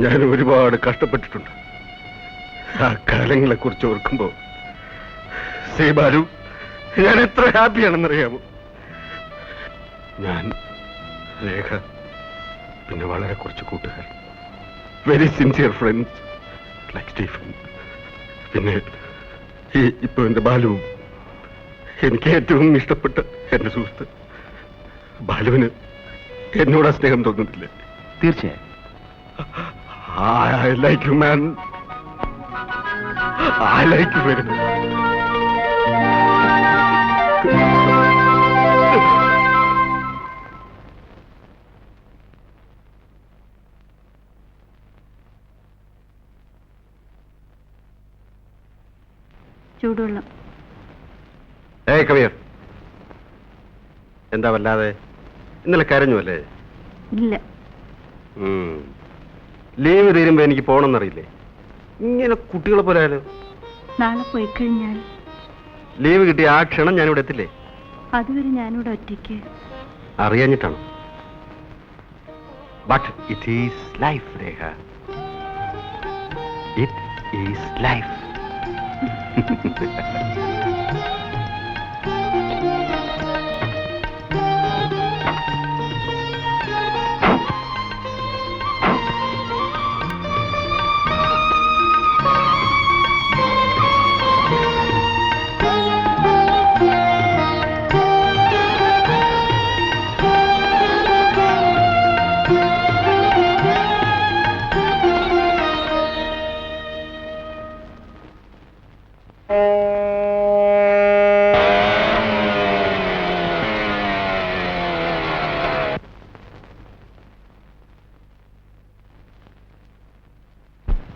ഞാൻ ഒരുപാട് കഷ്ടപ്പെട്ടിട്ടുണ്ട്. ആ കാലങ്ങളെ കുറിച്ച് ഓർക്കുമ്പോ ശ്രീബാലു, ഞാൻ എത്ര ഹാപ്പിയാണെന്നറിയാമോ? ഞാൻ, രേഖ, പിന്നെ വളരെ കുറച്ച് കൂട്ടുകാർ, very sincere friends like Stephen, പിന്നെ ഇപ്പൊ എന്റെ ബാലുവും. എനിക്ക് ഏറ്റവും ഇഷ്ടപ്പെട്ട എന്റെ സുഹൃത്ത്. ബാലുവിന് എന്നോട് സ്നേഹം തോന്നുന്നില്ല. തീർച്ചയായും. I like you, man. I like you very much. ചൂടുവെള്ളം. ഏയ് കവിയർ, എന്താ വല്ലാതെ? ഇന്നലെ കരഞ്ഞു അല്ലേ? ഇല്ല. ലീവ് തീരുമ്പോ എനിക്ക് പോണമെന്നറിയില്ലേ? ഇങ്ങനെ കുട്ടികളെ പോലെ ആയാലും. നാളെ പോയി കഴിഞ്ഞാൽ ലീവ് കിട്ടിയ ആ ക്ഷണം ഞാനിവിടെ എത്തില്ലേ? അതുവരെ ഞാനിവിടെ ഒറ്റയ്ക്ക്. അറിയാഞ്ഞിട്ടാണ്. But it is life, Rekha. It is life.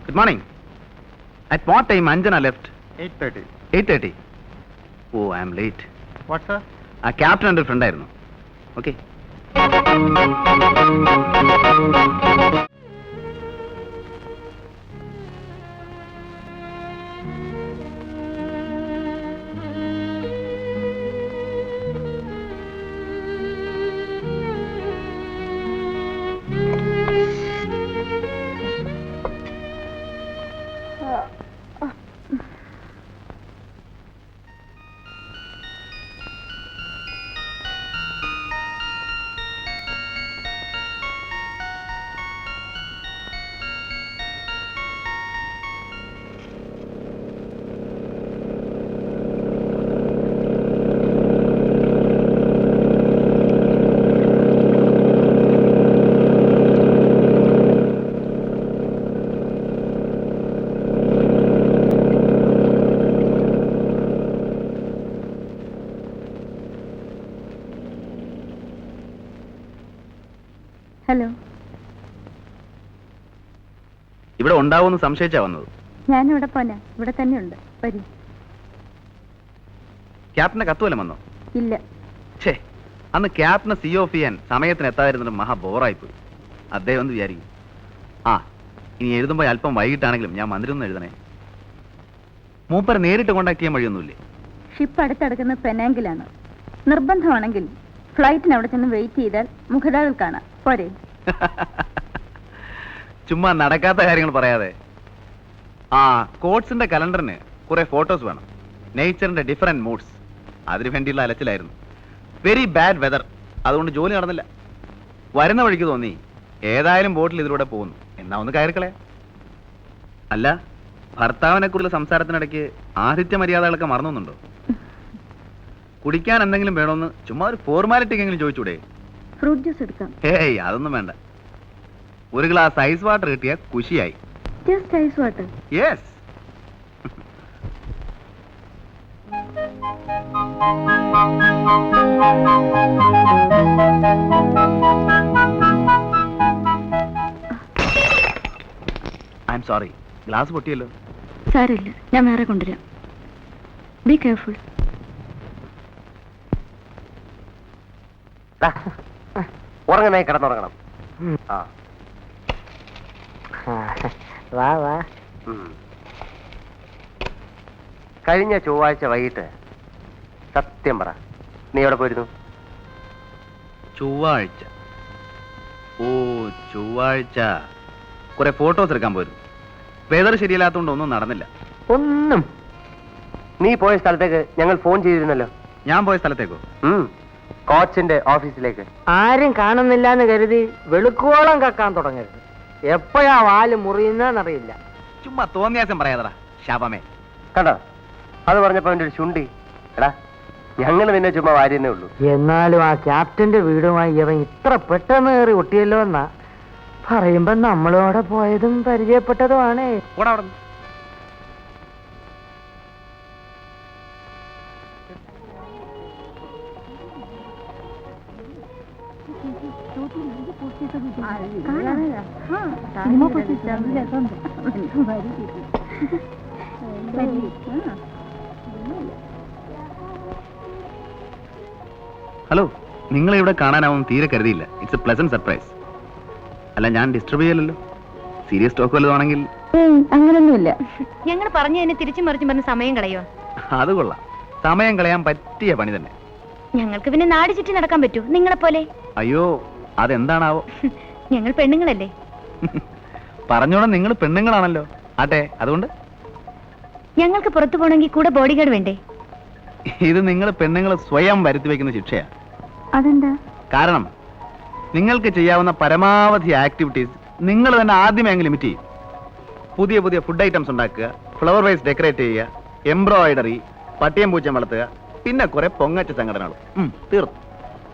Good morning. At what time Anjana left? 8:30. 8:30. Oh, I am late. What, sir? ആ ക്യാപ്റ്റൻ എൻ്റെ ഫ്രണ്ട് ആയിരുന്നു. ഓക്കെ. ഹലോ. ഇവിടെ ഉണ്ടാവുമെന്ന് സംശയിച്ചാ വന്നത്. ഞാനിവിടെ പോനാ. ഇവിടെ തന്നെ ഉണ്ട്. വരൂ. ക്യാപ്റ്റന്റെ കത്ത് വല്ലതും വന്നോ? ഇല്ല. ഛേ, അന്ന് ക്യാപ്റ്റനെ സി ഓഫ് ചെയ്യാൻ സമയത്തിന് എത്താതിരുന്നിട്ട് മഹാ ബോറായിപ്പോയി. അദ്ദേഹം എന്ന് വിചാരിക്കും. ആ, ഇനി എഴുതുമ്പോൾ അല്പം വൈകിട്ടാണെങ്കിലും ഞാൻ മന്ദിരമൊന്നും എഴുതണേ. മൂപ്പരെ നേരിട്ട് കോണ്ടാക്ട് ചെയ്യാൻ വഴിയൊന്നുമില്ലേ? ഷിപ്പ് അടുത്തടക്കുന്നത് പെനാങ്കിലാണ്. നിർബന്ധമാണെങ്കിൽ ഫ്ലൈറ്റിന് അവിടെ ചെന്ന് വെയിറ്റ് ചെയ്താൽ മുഖതാവിൽ കാണാം. പോരെ? ചുമ്മാ നടക്കാത്ത കാര്യങ്ങൾ പറയാതെ. ആ, കോട്സിന്റെ കലണ്ടറിന് കുറെ ഫോട്ടോസ് വേണം. നേച്ചറിന്റെ ഡിഫറെന്റ് മൂഡ്സ്. അതിനു വേണ്ടിയുള്ള അലച്ചിലായിരുന്നു. Very bad weather. അതുകൊണ്ട് ജോലി നടന്നില്ല. വരുന്ന വഴിക്ക് തോന്നി ഏതായാലും ബോട്ടിൽ ഇതിലൂടെ പോകുന്നു, എന്നാ ഒന്ന് കയറിക്കളെ. അല്ല, ഭർത്താവിനെ കുറിച്ചുള്ള സംസാരത്തിനിടയ്ക്ക് ആതിഥ്യ മര്യാദകളൊക്കെ മറന്നുണ്ടോ? കുടിക്കാൻ എന്തെങ്കിലും വേണമെന്ന് ചുമ്മാ ഒരു ഫോർമാലിറ്റിക്കെങ്കിലും ചോദിച്ചൂടെ? ഫ്രൂട്ട് ജ്യൂസ് എടുക്കാം. ഏയ്, അതൊന്നും വേണ്ട. ഒരു ഗ്ലാസ് ഐസ് വാട്ടർ കിട്ടിയ കുശിയായി. Just ice water. Yes. I'm sorry, glass പൊട്ടിയല്ലോ. സാരമില്ല, ഞാൻ വേറെ കൊണ്ടുവരാം. Be careful. ഉറങ്ങണേ, കിടന്നുറങ്ങണം. ആ, വാ വാ. കഴിഞ്ഞ ചൊവ്വാഴ്ച വൈകിട്ട് സത്യം പറ, നീ എവിടെ പോയിരുന്നു? ചൊവ്വാഴ്ച. ഓ, ചൊവ്വാഴ്ച കുറെ ഫോട്ടോസ് എടുക്കാൻ പോയിരുന്നു. വെതർ ശരിയല്ലാത്തതുകൊണ്ട് ഒന്നും നടന്നില്ല. ഒന്നും. നീ പോയ സ്ഥലത്തേക്ക് ഞങ്ങൾ ഫോൺ ചെയ്തിരുന്നല്ലോ. ഞാൻ പോയ സ്ഥലത്തേക്കോ? കോച്ചിന്റെ ഓഫീസിലേക്ക്. ആരും കാണുന്നില്ല എന്ന് കരുതി വെളുക്കോളം കക്കാൻ തുടങ്ങരുത്. എപ്പോഴാ വാല് മുറിയുന്നറിയില്ല. ചുമ്മാ തോന്നിയാസം പറയാതടാ ശാപമേ. കണ്ടോ, അത് പറഞ്ഞപ്പോ അവന്റെ ഒരു ചുണ്ടി. എടാ, ഞങ്ങൾ നിന്നെ ചുമ്മാ വാരിയെന്നേ ഉള്ളൂ. എന്നാലും ആ ക്യാപ്റ്റന്റെ വീടുമായി ഇവൻ ഇത്ര പെട്ടെന്ന് കയറി ഒട്ടിയല്ലോ എന്നാ പറയുമ്പോ നമ്മളോടെ പോയതും പരിചയപ്പെട്ടതുമാണ്. കൂടെ അവിടെ ഹലോ, നിങ്ങളെ ഇവിടെ കാണാനാവും തീരെ കരുതിയില്ല. It's A pleasant surprise. അല്ല, ഞാൻ ഡിസ്റ്റർബ് ചെയ്യലല്ലോ. സീരിയസ് ടോക്ക് വല്ലതാണെങ്കിൽ അങ്ങനൊന്നുമില്ല. ഞങ്ങൾ പറഞ്ഞു തന്നെ തിരിച്ചും മറിച്ചും പറഞ്ഞ് സമയം കളയുക. അത് കൊള്ളാം. സമയം കളയാൻ പറ്റിയ പണി തന്നെ. ഞങ്ങൾക്ക് പിന്നെ നാട് ചുറ്റി നടക്കാൻ പറ്റൂ നിങ്ങളെ പോലെ? അയ്യോ, അതെന്താണാവോ? ഞങ്ങൾ പെണ്ണുങ്ങളല്ലേ. പറഞ്ഞോളാം, നിങ്ങൾ പെണ്ണുങ്ങളാണല്ലോ. ആട്ടെ, അതുകൊണ്ട് ഞങ്ങൾക്ക് പുറത്തു പോകണമെങ്കിൽ കൂടെ ബോഡി ഗാർഡ് വേണ്ടേ? ഇത് നിങ്ങൾ പെണ്ണുങ്ങൾ സ്വയം വരുത്തി വെക്കുന്ന ശിക്ഷയാ. അതെന്താ? കാരണം നിങ്ങൾക്ക് ചെയ്യാവുന്ന പരമാവധി ആക്ടിവിറ്റീസ് നിങ്ങൾ തന്നെ ആദ്യമേ അങ്ങ് ലിമിറ്റ് ചെയ്യും. പുതിയ പുതിയ ഫുഡ് ഐറ്റംസ് ഉണ്ടാക്കുക, ഫ്ലവർ വൈസ് ഡെക്കറേറ്റ് ചെയ്യുക, എംബ്രോയിഡറി, പട്ടിയം പൂച്ചം വളർത്തുക, പിന്നെ കുറെ പൊങ്ങച്ച സംഘടനകളും. തീർന്നു.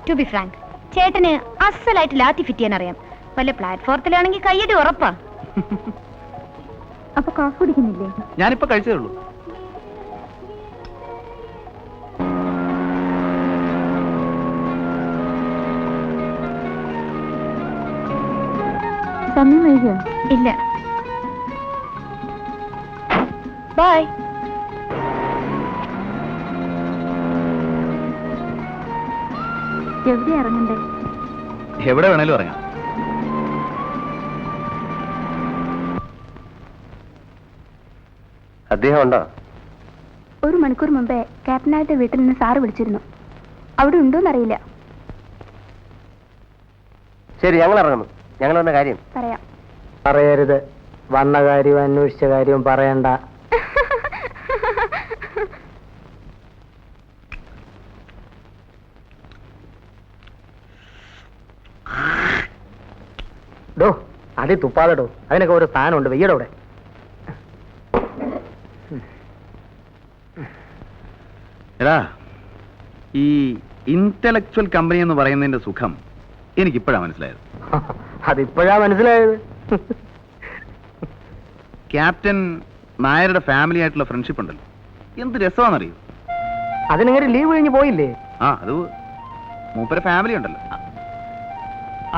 ടു ബി ഫ്രാങ്ക്, ചേട്ടന് അസലായിട്ട് ലാത്തി ഫിറ്റ് ചെയ്യാൻ അറിയാം. വല്ല പ്ലാറ്റ്ഫോർത്തിലാണെങ്കിൽ കയ്യടി ഉറപ്പാ. അപ്പൊ കോഫി കുടിക്കുന്നില്ലേ? ഞാനിപ്പോ കഴിച്ചതേ ഉള്ളൂ. സമയം വൈകിയോ? ഇല്ല. ബൈ. എവിടെ ഇറങ്ങണ്ടേ? എവിടെ വേണേലും ഇറങ്ങാം. അദ്ദേഹം ഉണ്ടോ? 1 മണിക്കൂർ മുമ്പേ ക്യാപ്റ്റനായിട്ട് വീട്ടിൽ നിന്ന് സാറ് വിളിച്ചിരുന്നു. അവിടെ ഉണ്ടോന്നറിയില്ല. ശരി, ഞങ്ങൾ ഇറങ്ങുന്നു. ഞങ്ങൾ വന്ന കാര്യം പറയാം. പറയരുത്. വന്ന കാര്യവും അന്വേഷിച്ച കാര്യവും പറയണ്ട. ഡോ, അതി തുപ്പാതെടോ. അതിനൊക്കെ ഒരു സ്ഥാനമുണ്ട്. വെയ്യടോ അവിടെ. എടാ, ഈ ഇന്റലക്ച്വൽ കമ്പനി എന്ന് പറയുന്നതിന്റെ സുഖം എനിക്കിപ്പോഴാണ് മനസ്സിലായത്. അതിപ്പോഴാ മനസ്സിലായത്. ക്യാപ്റ്റൻ നായരുടെ ഫാമിലി ആയിട്ടുള്ള ഫ്രണ്ട്ഷിപ്പ് ഉണ്ടല്ലോ, എന്ത് രസമാണെന്നറിയോ? അതിനിങ്ങനെ ലീവ് കഴിഞ്ഞ് പോയില്ലേ? അത് മൂപ്പര ഫാമിലി ഉണ്ടല്ലോ.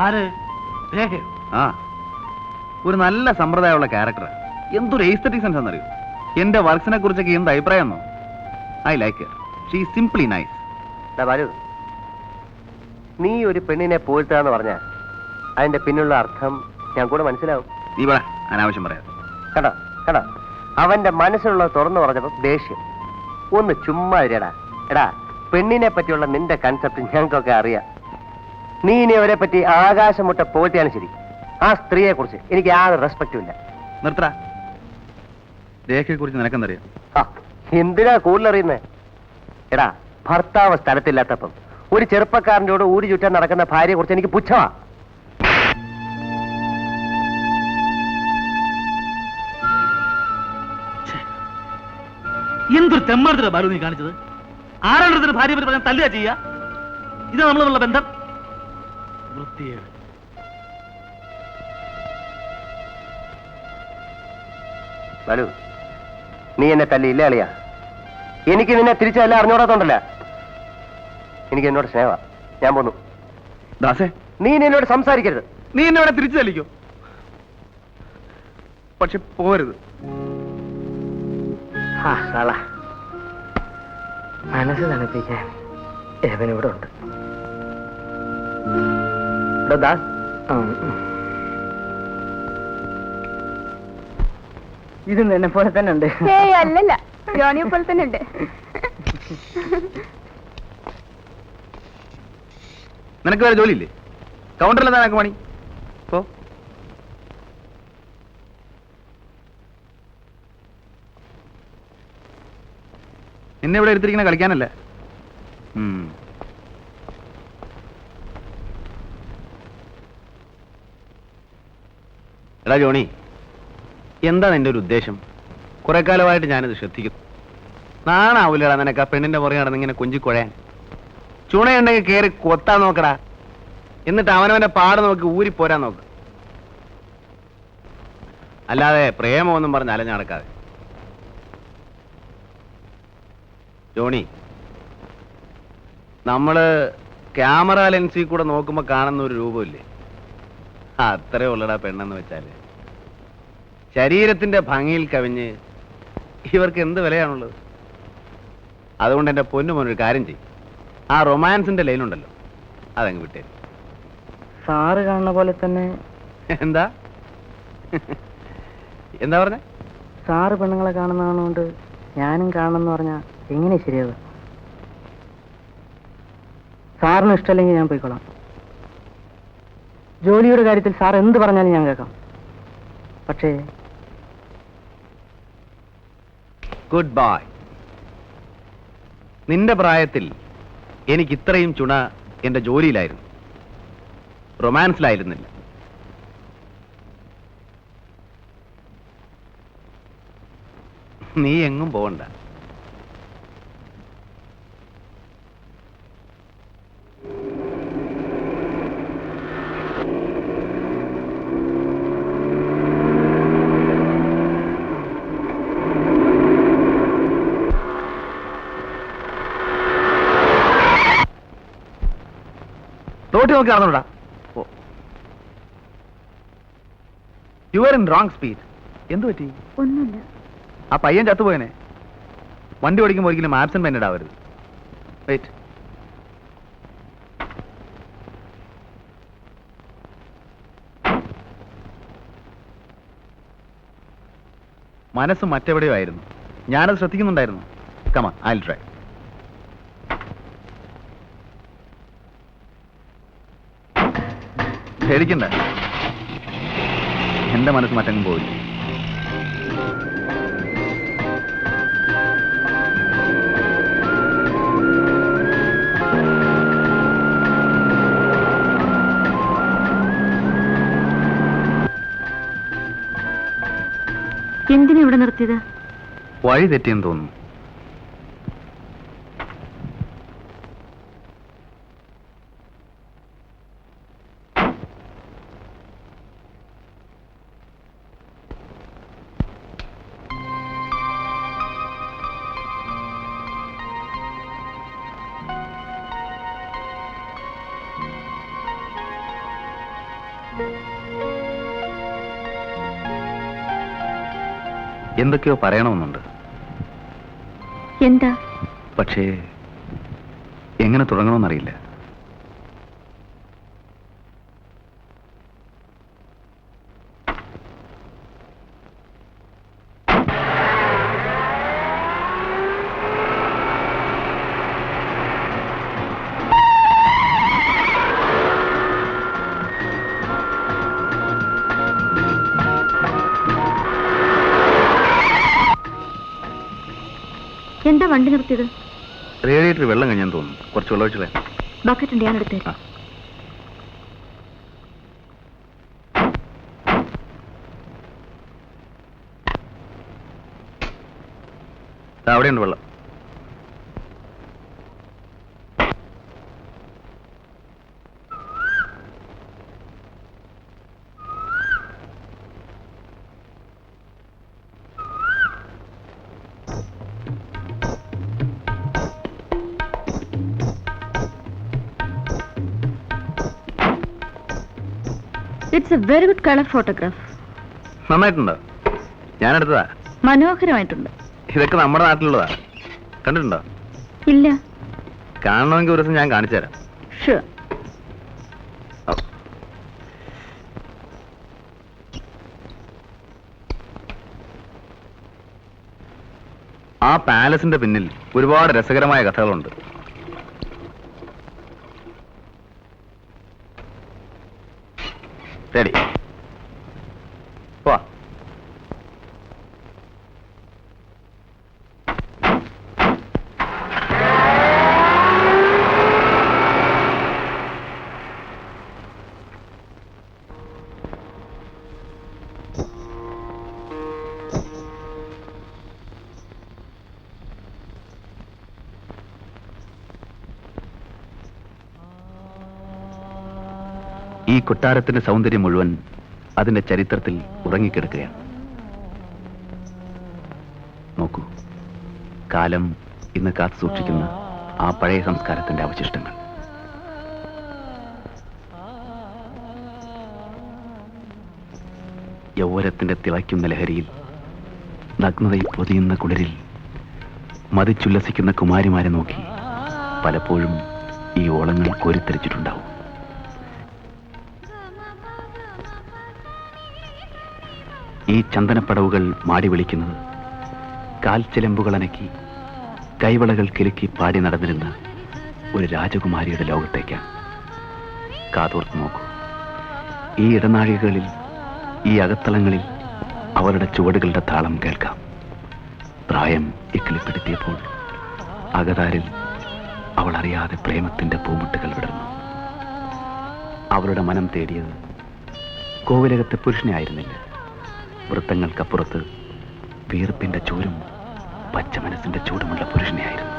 ആര്? ആ, ഒരു നല്ല സമ്പ്രദായമുള്ള ക്യാരക്ടർ. എന്തൊരു എസ്തെറ്റിക് സെൻസ് എന്നറിയോ? എന്റെ വർക്ക്സിനെ കുറിച്ചൊക്കെ എന്ത് അഭിപ്രായം എന്നോ? I like her. She is simply nice. Balu, നീ ഒരു പെണ്ണിനെ പോയിട്ടാന്ന് പറഞ്ഞ അതിന്റെ പിന്നുള്ള അർത്ഥം ഞാൻ കൂടെ മനസ്സിലാവും. നീ പറ, അനാവശ്യം പറയാം. കണ്ടോ കണ്ടോ, അവന്റെ മനസ്സിലുള്ള തുറന്നു പറഞ്ഞപ്പോ ദേഷ്യം. ഒന്ന് ചുമ്മാ ഇരടാ. എടാ, പെണ്ണിനെ പറ്റിയുള്ള നിന്റെ കൺസെപ്റ്റ് ഞങ്ങൾക്കൊക്കെ അറിയാം. നീ ഇനി അവരെ പറ്റി ആകാശം മുട്ട പോറ്റിയാണ് ശരി. ആ സ്ത്രീയെ കുറിച്ച് എനിക്ക് യാതൊരു റെസ്പെക്റ്റും ഇല്ല. നിർത്തടാ. രേഖയെ കുറിച്ച് നിനക്കെന്തറിയാം? എന്തിനാ കൂടുതലറിയുന്നേ? എടാ, ഭർത്താവ് സ്ഥലത്തില്ലാത്തപ്പം ഒരു ചെറുപ്പക്കാരൻ്റെ കൂടെ ഊരി ചുറ്റാൻ നടക്കുന്ന ഭാര്യയെ കുറിച്ച് എനിക്ക് പുച്ഛമാ. എന്തൊരു തെമ്മാർത്തര ബാലു നീ കാണിച്ചത്. ആരാണ് ഭാര്യ പറ്റി പറഞ്ഞാൽ തല്ലുക ചെയ്യുക? ഇത് നമ്മളുള്ള ബന്ധം. വൃത്തിയേട്. ബാലു, നീ എന്നെ തല്ലിയില്ല അളിയാ. എനിക്ക് നിന്നെ തിരിച്ചല്ല അറിഞ്ഞോടാത്തോണ്ടല്ല. എനിക്ക് എന്നോട് സ്നേഹ. ഞാൻ പോന്നു. ദാസേ, നീ എന്നോട് സംസാരിക്കരുത്. നീ എന്നെ ഇവിടെ തിരിച്ചു തല്ലിക്കോ, പക്ഷെ പോരുത്. മനസ്സ് തണുപ്പിക്കാൻ എവനിവിടെ ഉണ്ട്. ഇത് എന്നെ പോലെ തന്നെ ഉണ്ട്. അല്ലല്ല, ജോണിയെ പോലെ തന്നെ ഉണ്ട്. നിനക്ക് വേറെ ജോലിയില്ലേ? കൗണ്ടറിൽ എന്താ നിനക്ക് പണി? പോ. നിന്നെ ഇവിടെ എടുത്തിരിക്കണ കളിക്കാനല്ല. എടാ ജോണി, എന്താ നിന്റെ ഒരു ഉദ്ദേശം? കുറെ കാലമായിട്ട് ഞാനിത് ശ്രദ്ധിക്കുന്നു. നാണാവൂലടാ നിനക്ക് ആ പെണ്ണിന്റെ പുറകെ നടന്ന് ഇങ്ങനെ കൊഞ്ചിക്കൊഴയാൻ? ചുണയുണ്ടെങ്കിൽ കയറി കൊത്താൻ നോക്കടാ. എന്നിട്ട് അവനവന്റെ പാട് നോക്കി ഊരിപ്പോരാൻ നോക്ക്. അല്ലാതെ പ്രേമമൊന്നും പറഞ്ഞ് അലഞ്ഞു നടക്കാതെ. ജോണി, നമ്മള് ക്യാമറ ലെൻസിൽ കൂടെ നോക്കുമ്പോ കാണുന്ന ഒരു രൂപമില്ലേ, അത്രേ ഉള്ളടാ പെണ്ണെന്ന് വെച്ചാല്. ശരീരത്തിന്റെ ഭംഗിയിൽ കവിഞ്ഞ് ഇവർക്ക് എന്ത് വിലയാണുള്ളത്? അതുകൊണ്ട് എന്റെ പൊന്നു മോനൊരു കാര്യം ചെയ്യും, ആ റൊമാൻസിന്റെ ലൈനുണ്ടല്ലോ അതങ്ങ് വിട്ടേ. സാറ് കാണുന്ന പോലെ തന്നെ. എന്താ എന്താ പറഞ്ഞ? സാറ് പെണ്ണുങ്ങളെ കാണുന്നതുകൊണ്ട് ഞാനും കാണണമെന്ന് പറഞ്ഞാ എങ്ങനെ ശരിയാവുക? സാറിന് ഇഷ്ടമല്ലെങ്കിൽ ഞാൻ പോയിക്കോളാം. ജോലിയുടെ കാര്യത്തിൽ സാർ എന്ത് പറഞ്ഞാലും ഞാൻ കേൾക്കാം. പക്ഷേ ഗുഡ് ബൈ. നിന്റെ പ്രായത്തിൽ എനിക്ക് ഇത്രയും ചുണ എന്റെ ജോലിയിലായിരുന്നു, റൊമാൻസിലായിരുന്നില്ല. നീ എങ്ങും പോകണ്ട. റോട്ടി നോക്കി നടന്നോടാ. You are in wrong speed. എന്ത് പറ്റി? ഒന്നുമില്ല. ആ പയ്യൻ ചത്തുപോയനെ. വണ്ടി ഓടിക്കുമ്പോൾ ഒരിക്കലും ആബ്സെന്റ് മൈൻഡഡ് ആവരുത്. വെയിറ്റ്. മനസ്സ് മറ്റെവിടെയോ ആയിരുന്നു, ഞാനത് ശ്രദ്ധിക്കുന്നുണ്ടായിരുന്നു. Come on, I'll try. പേടിക്കണ്ട, എന്റെ മനസ്സ് മറ്റങ്ങും പോയില്ല. എന്തിനാ ഇവിടെ നിർത്തിയത്? വഴി തെറ്റിയെന്ന് തോന്നുന്നു. എന്തൊക്കെയോ പറയണമെന്നുണ്ട്. എന്താ? പക്ഷേ എങ്ങനെ തുടങ്ങണമെന്നറിയില്ല. എന്താ വണ്ടി നിർത്തിയത്? റേഡിയേറ്റർ വെള്ളം കഴിഞ്ഞാൽ തോന്നുന്നു. കുറച്ച് വെള്ളം ഒഴിച്ചില്ലേ? ബക്കറ്റ് ഉണ്ട്, ഞാൻ എടുത്തേക്കാം. അവിടെയുണ്ട് വെള്ളം. It's a very good colour photograph. നന്നായിട്ടുണ്ടോ? ഞാനെടുത്തതാ. മനോഹരമായിട്ടുണ്ട്. ഇതൊക്കെ നമ്മുടെ നാട്ടിലുള്ളതാ. കണ്ടിട്ടുണ്ടോ? ഇല്ല. കാണണമെങ്കിൽ ഒരു ദിവസം ഞാൻ കാണിച്ചു തരാം. ഷുവർ. ആ പാലസിന്റെ പിന്നിൽ ഒരുപാട് രസകരമായ കഥകളുണ്ട്. ഈ കൊട്ടാരത്തിന്റെ സൗന്ദര്യം മുഴുവൻ അതിന്റെ ചരിത്രത്തിൽ ഉറങ്ങിക്കിടക്കുകയാണ്. നോക്കൂ, കാലം ഇന്ന് കാത്തു സൂക്ഷിക്കുന്ന ആ പഴയ സംസ്കാരത്തിന്റെ അവശിഷ്ടങ്ങൾ. യൗവനത്തിന്റെ തിളയ്ക്കുന്ന ലഹരിയിൽ, നഗ്നതയിൽ പൊതിയുന്ന കുളിരിൽ മതിച്ചുല്ലസിക്കുന്ന കുമാരിമാരെ നോക്കി പലപ്പോഴും ഈ ഓളങ്ങൾ കോരിത്തെരിച്ചിട്ടുണ്ടാവും. ഈ ചന്ദനപ്പടവുകൾ മാടി വിളിക്കുന്നത് കാൽച്ചിലമ്പുകൾ അനക്കി കൈവളകൾ കിലുക്കി പാടി നടന്നിരുന്ന ഒരു രാജകുമാരിയുടെ ലോകത്തേക്കാണ്. കാതോർത്ത് നോക്കൂ, ഈ ഇടനാഴികളിൽ, ഈ അകത്തളങ്ങളിൽ അവരുടെ ചുവടുകളുടെ താളം കേൾക്കാം. പ്രായം ഇക്കിളിപ്പെടുത്തിയപ്പോൾ അകതാരിൽ അവൾ അറിയാതെ പ്രേമത്തിന്റെ പൂമുട്ടുകൾ വിടർന്നു. അവളുടെ മനം തേടിയത് കോവിലകത്തെ പുരുഷനെ ആയിരുന്നില്ല, വൃത്തങ്ങൾക്കപ്പുറത്ത് വീർപ്പിന്റെ ചൂരും പച്ച മനസ്സിന്റെ ചൂടുമുള്ള പുരുഷനെയായിരുന്നു.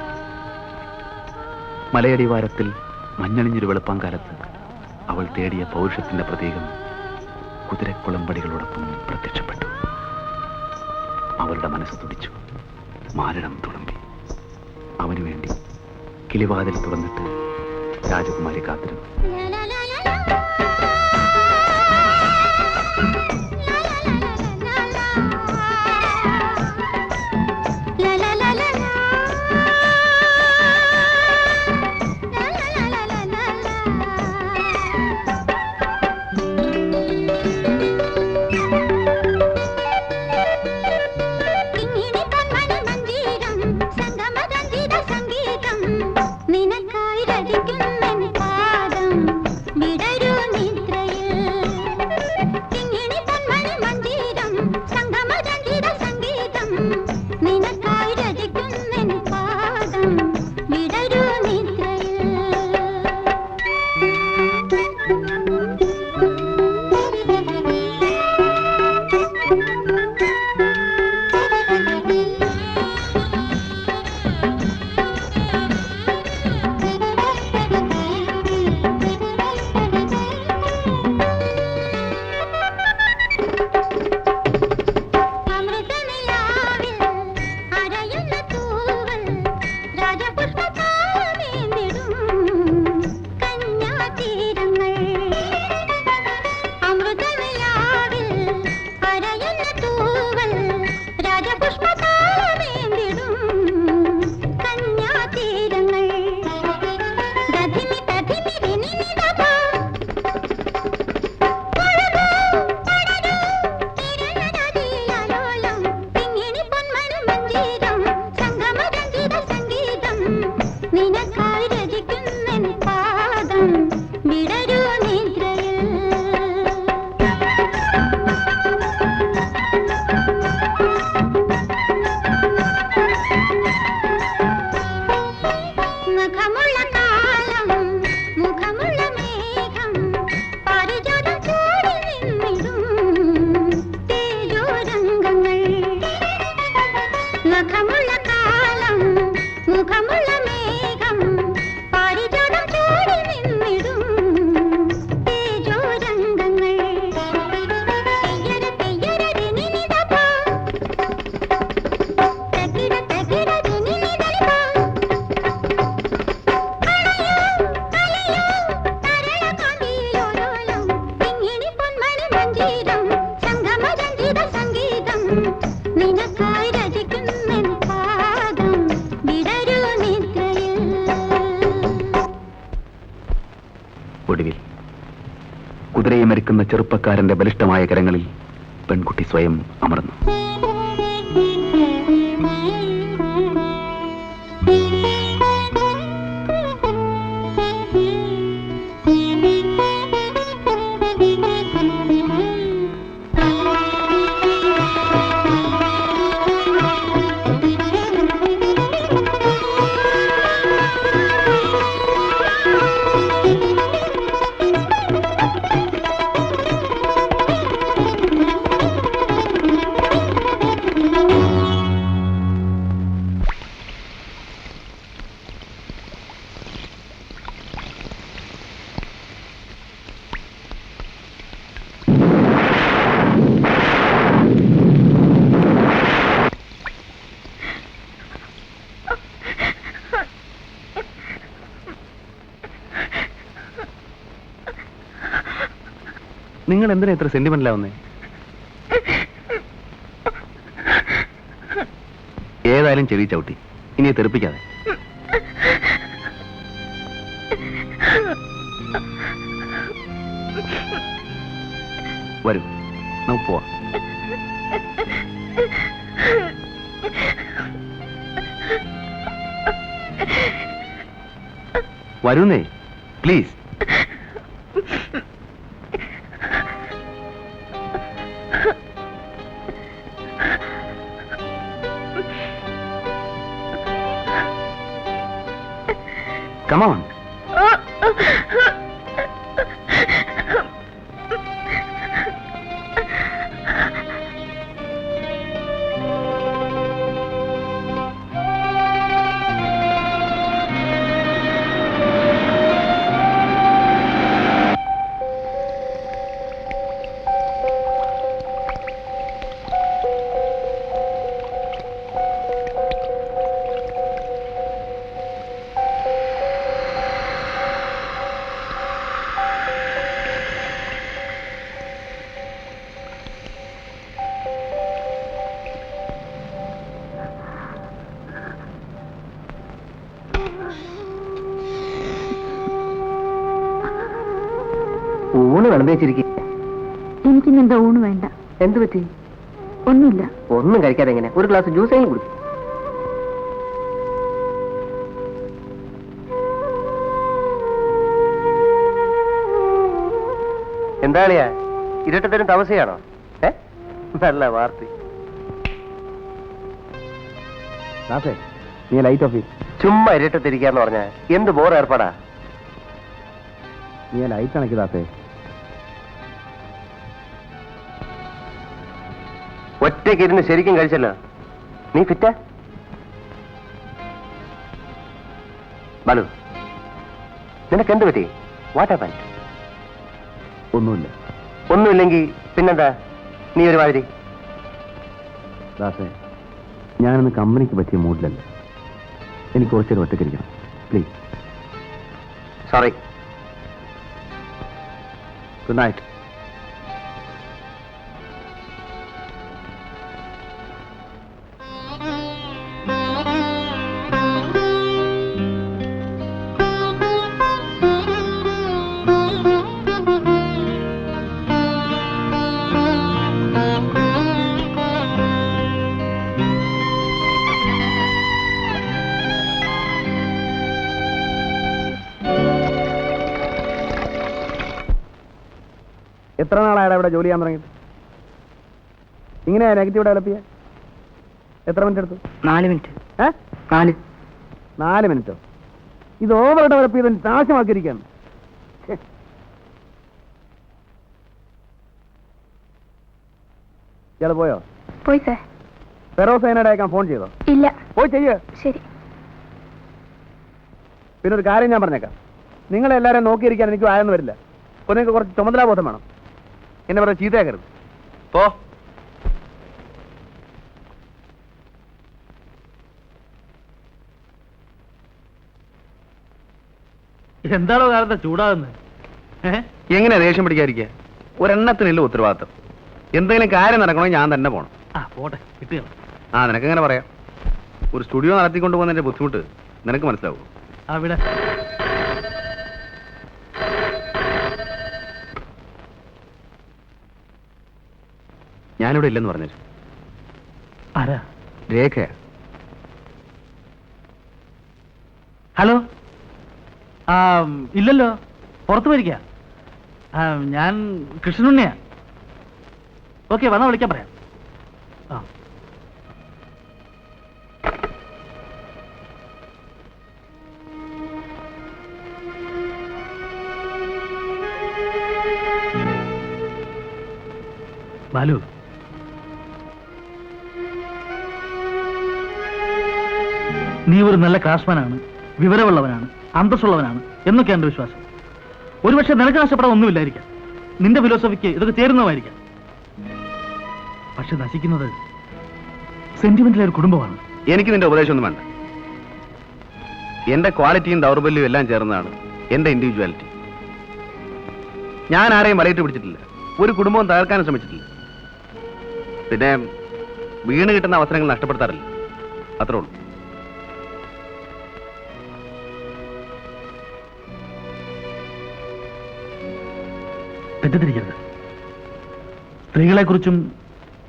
മലയടിവാരത്തിൽ മഞ്ഞളിഞ്ഞൊരു വെളുപ്പാങ്കാലത്ത് അവൾ തേടിയ പൗരുഷത്തിന്റെ പ്രതീകം കുതിരക്കുളമ്പടികളോടൊപ്പം പ്രത്യക്ഷപ്പെട്ടു. അവളുടെ മനസ്സ് തുടിച്ചു, മാരടം തുളുമ്പി. അവനു വേണ്ടി കിളിവാതിൽ തുറന്നിട്ട് രാജകുമാരി കാത്തിരുന്നു. ഒടുവിൽ കുതിരയെ മരിക്കുന്ന ചെറുപ്പക്കാരന്റെ ബലിഷ്ഠമായ കരങ്ങളിൽ പെൺകുട്ടി സ്വയം അമർന്നു. നിങ്ങൾ എന്തിനാ ഇത്ര സെന്റിമെന്റിലാവുന്നേ? ഏതായാലും ചെവി ചവിട്ടി, ഇനി തെറിപ്പിക്കാതെ. വരൂ, നമുക്ക് പോവാം. വരുന്നേ, പ്ലീസ്. Come on. ഊണ് വിളമ്പേച്ചിരിക്കുക. എനിക്കിന്നെന്താ ഊണ് വേണ്ട. എന്ത് പറ്റി? ഒന്നുമില്ല. ഒന്നും കഴിക്കാതെ എങ്ങനെ? ഒരു ഗ്ലാസ് ജ്യൂസെങ്കിലും കുടിക്കും. എന്താളിയാ ഇരട്ടത്തരം താമസിയാണോ? നല്ല വാർത്ത. നീ ലൈറ്റ് ഓഫ് ചെയ്യും. ചുമ്മാ ഇരട്ടത്തിരിക്കാന്ന് പറഞ്ഞ എന്ത് ബോർ ഏർപ്പാടാ. നീ ലൈറ്റ് അണക്കി ദാസേ. ഒറ്റയ്ക്ക് ഇരുന്ന് ശരിക്കും കഴിച്ചല്ലോ. നീ ഫിറ്റാ? ബാലു, നിനക്ക് എന്ത് പറ്റി? What happened? ഒന്നുമില്ല. ഒന്നുമില്ലെങ്കിൽ പിന്നെന്താ നീ ഒരു മാതിരി? ദാസേ, ഞാനിന്ന് കമ്പനിക്ക് പറ്റിയ മൂഡിലല്ല. എനിക്ക് കുറച്ചേരം ഒറ്റയ്ക്കിരിക്കണം, പ്ലീസ്. സോറി. Good night. എത്ര നാളായാലും ഇവിടെ ജോലി ചെയ്യാൻ തുടങ്ങിയിട്ട്? ഇങ്ങനെയാ നെഗറ്റീവ് ഡെവലപ്പ് ചെയ്യാൻ? എത്ര മിനിറ്റ് എടുത്തു? 4 മിനിറ്റ്. 4 മിനിറ്റോ? ഇത് ഓവർ ഡെവലപ്പ് ചെയ്ത് നാശമാക്കിയിരിക്കുകയാണ്. ഇയാൾ പോയോ? പോയി സാർ. ഫെറോസൈനയുടെ അയക്കാൻ ഫോൺ ചെയ്തോ? ഇല്ല. പോയി ചെയ്യേ. ശരി. പിന്നെ ഒരു കാര്യം ഞാൻ പറഞ്ഞേക്കാം, നിങ്ങളെല്ലാവരും നോക്കിയിരിക്കാൻ എനിക്ക് ആയെന്ന് വരില്ല. അപ്പോൾ നിങ്ങൾക്ക് കുറച്ച് ചുമതലാബോധം വേണം. എന്നെ പറഞ്ഞ ചീത്തയാക്കരുത്. പോ. എന്താണോ കാലത്തെ ചൂടാകുന്നത്? എങ്ങനെയാ ദേഷ്യം പിടിക്കാതിരിക്കുക? ഒരെണ്ണത്തിനില്ല ഉത്തരവാദിത്തം. എന്തെങ്കിലും കാര്യം നടക്കണമെങ്കിൽ ഞാൻ തന്നെ പോകണം. പോട്ടെ, കിട്ടുക. നിനക്ക് എങ്ങനെ പറയാം? ഒരു സ്റ്റുഡിയോ നടത്തിക്കൊണ്ട് പോകുന്നതിന്റെ ബുദ്ധിമുട്ട് നിനക്ക് മനസ്സിലാവും. അവിടെ ഞാനിവിടെ ഇല്ലെന്ന് പറഞ്ഞു. ആരാ? രേഖയാ. ഹലോ. ഇല്ലല്ലോ, പുറത്തു പോയിരിക്ക. ഞാൻ കൃഷ്ണനുണ്ണിയാ. ഓക്കെ, വന്നാ വിളിക്കാൻ പറയാം. ബാലു, നീ ഒരു നല്ല ക്രാഫ്റ്റ്സ്മാനാണ്, വിവരമുള്ളവനാണ്, അന്തസ്സുള്ളവനാണ് എന്നൊക്കെ എന്റെ വിശ്വാസം. ഒരുപക്ഷെ നിനക്ക് നഷ്ടപ്പെടാൻ ഒന്നുമില്ലായിരിക്കാം, നിന്റെ ഫിലോസഫിക്ക് ഇതൊക്കെ ചേരുന്നതായിരിക്കാം. പക്ഷെ നശിക്കുന്നത് സെന്റിമെന്റിലെ ഒരു കുടുംബമാണ്. എനിക്ക് നിന്റെ ഉപദേശമൊന്നും വേണ്ട. എന്റെ ക്വാളിറ്റിയും ദൗർബല്യവും എല്ലാം ചേർന്നതാണ് എന്റെ ഇൻഡിവിജ്വാലിറ്റി. ഞാൻ ആരെയും വലയിട്ട് പിടിച്ചിട്ടില്ല. ഒരു കുടുംബവും തകർക്കാനും ശ്രമിച്ചിട്ടില്ല. പിന്നെ വീണ് കിട്ടുന്ന അവസരങ്ങൾ നഷ്ടപ്പെടുത്താറില്ല, അത്രേ ഉള്ളൂ. തെറ്റിദ്ധരിക്കരുത്. സ്ത്രീകളെക്കുറിച്ചും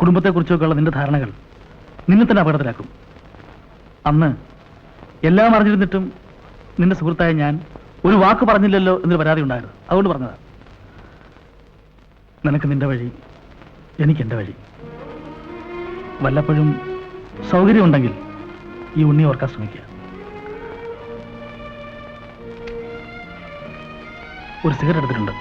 കുടുംബത്തെക്കുറിച്ചും ഒക്കെയുള്ള നിന്റെ ധാരണകൾ നിന്നെ തന്നെ അപകടത്തിലാക്കും. അന്ന് എല്ലാം അറിഞ്ഞിരുന്നിട്ടും നിന്റെ സുഹൃത്തായ ഞാൻ ഒരു വാക്ക് പറഞ്ഞില്ലല്ലോ എന്നൊരു പരാതി ഉണ്ടായിരുന്നു. അതുകൊണ്ട് പറഞ്ഞതാ. നിനക്ക് നിന്റെ വഴി, എനിക്ക് എൻ്റെ വഴി. വല്ലപ്പോഴും സൗകര്യമുണ്ടെങ്കിൽ ഈ ഉണ്ണി ഓർക്കാൻ ശ്രമിക്കുക. ഒരു സിഗരറ്റ് എടുത്തിട്ടുണ്ട്.